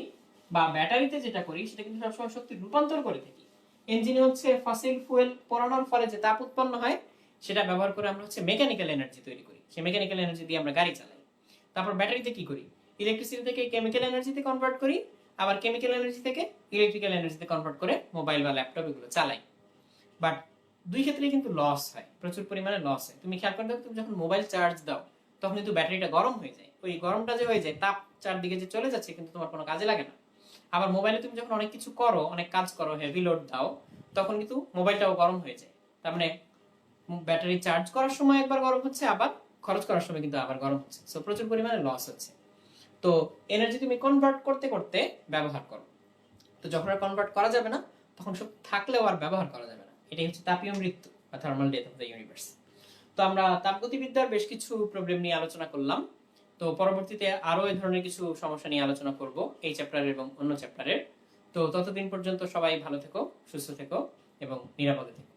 বা ব্যাটারিতে যেটা করি সেটা কিন্তু সবসময় শক্তি রূপান্তর করে থাকি। ইঞ্জিনে হচ্ছে ফসিল ফুয়েল পোড়ানোর ফলে যে তাপ উৎপন্ন হয় সেটা ব্যবহার করে আমরা হচ্ছে মেকানিক্যাল এনার্জি তৈরি করি, সেই মেকানিক্যাল এনার্জি দিয়ে আমরা গাড়ি চালাই। তারপর ব্যাটারিতে কি করি, ইলেকট্রিসিটি থেকে কেমিক্যাল এনার্জিতে কনভার্ট করি, আবার কেমিক্যাল এনার্জি থেকে ইলেকট্রিক্যাল এনার্জিতে কনভার্ট করে মোবাইল বা ল্যাপটপ এগুলো চালাই। বাট দুই ক্ষেত্রেই কিন্তু লস হয়, প্রচুর পরিমাণে লস হয়। তুমি খেয়াল করে দেখো, তুমি যখন মোবাইল চার্জ দাও তখন কিন্তু ব্যাটারিটা গরম হয়ে যায়, ওই গরমটা যে হয়ে যায় তাপ চারদিকে যে চলে যাচ্ছে কিন্তু তোমার কোনো কাজে লাগে না। আবার মোবাইলে তুমি যখন অনেক কিছু করো, অনেক কাজ করো, হেভি লোড দাও, তখন কিন্তু মোবাইলটাও গরম হয়ে যায়। তার মানে ব্যাটারি চার্জ করার সময় একবার গরম হচ্ছে, আবার খরচ করার সময় কিন্তু আবার গরম হচ্ছে, সো প্রচুর পরিমাণে লস হচ্ছে। তো এনার্জি তুমি কনভার্ট করতে করতে ব্যবহার করো, তো যখন আর কনভার্ট করা যাবে না তখন সব থাকলেও আর ব্যবহার করা যাবে না। এটাই হচ্ছে তাপীয় মৃত্যু বা thermal death of the universe. তো আমরা তাপগতিবিদ্যার বেশ কিছু প্রবলেম নিয়ে আলোচনা করলাম। তো পরবর্তীতে আরো এই ধরনের কিছু সমস্যা নিয়ে আলোচনা করব এই চ্যাপ্টারের এবং অন্য চ্যাপ্টারের। তো ততদিন পর্যন্ত সবাই ভালো থেকো, সুস্থ থেকো এবং নিরাপদে থেকো।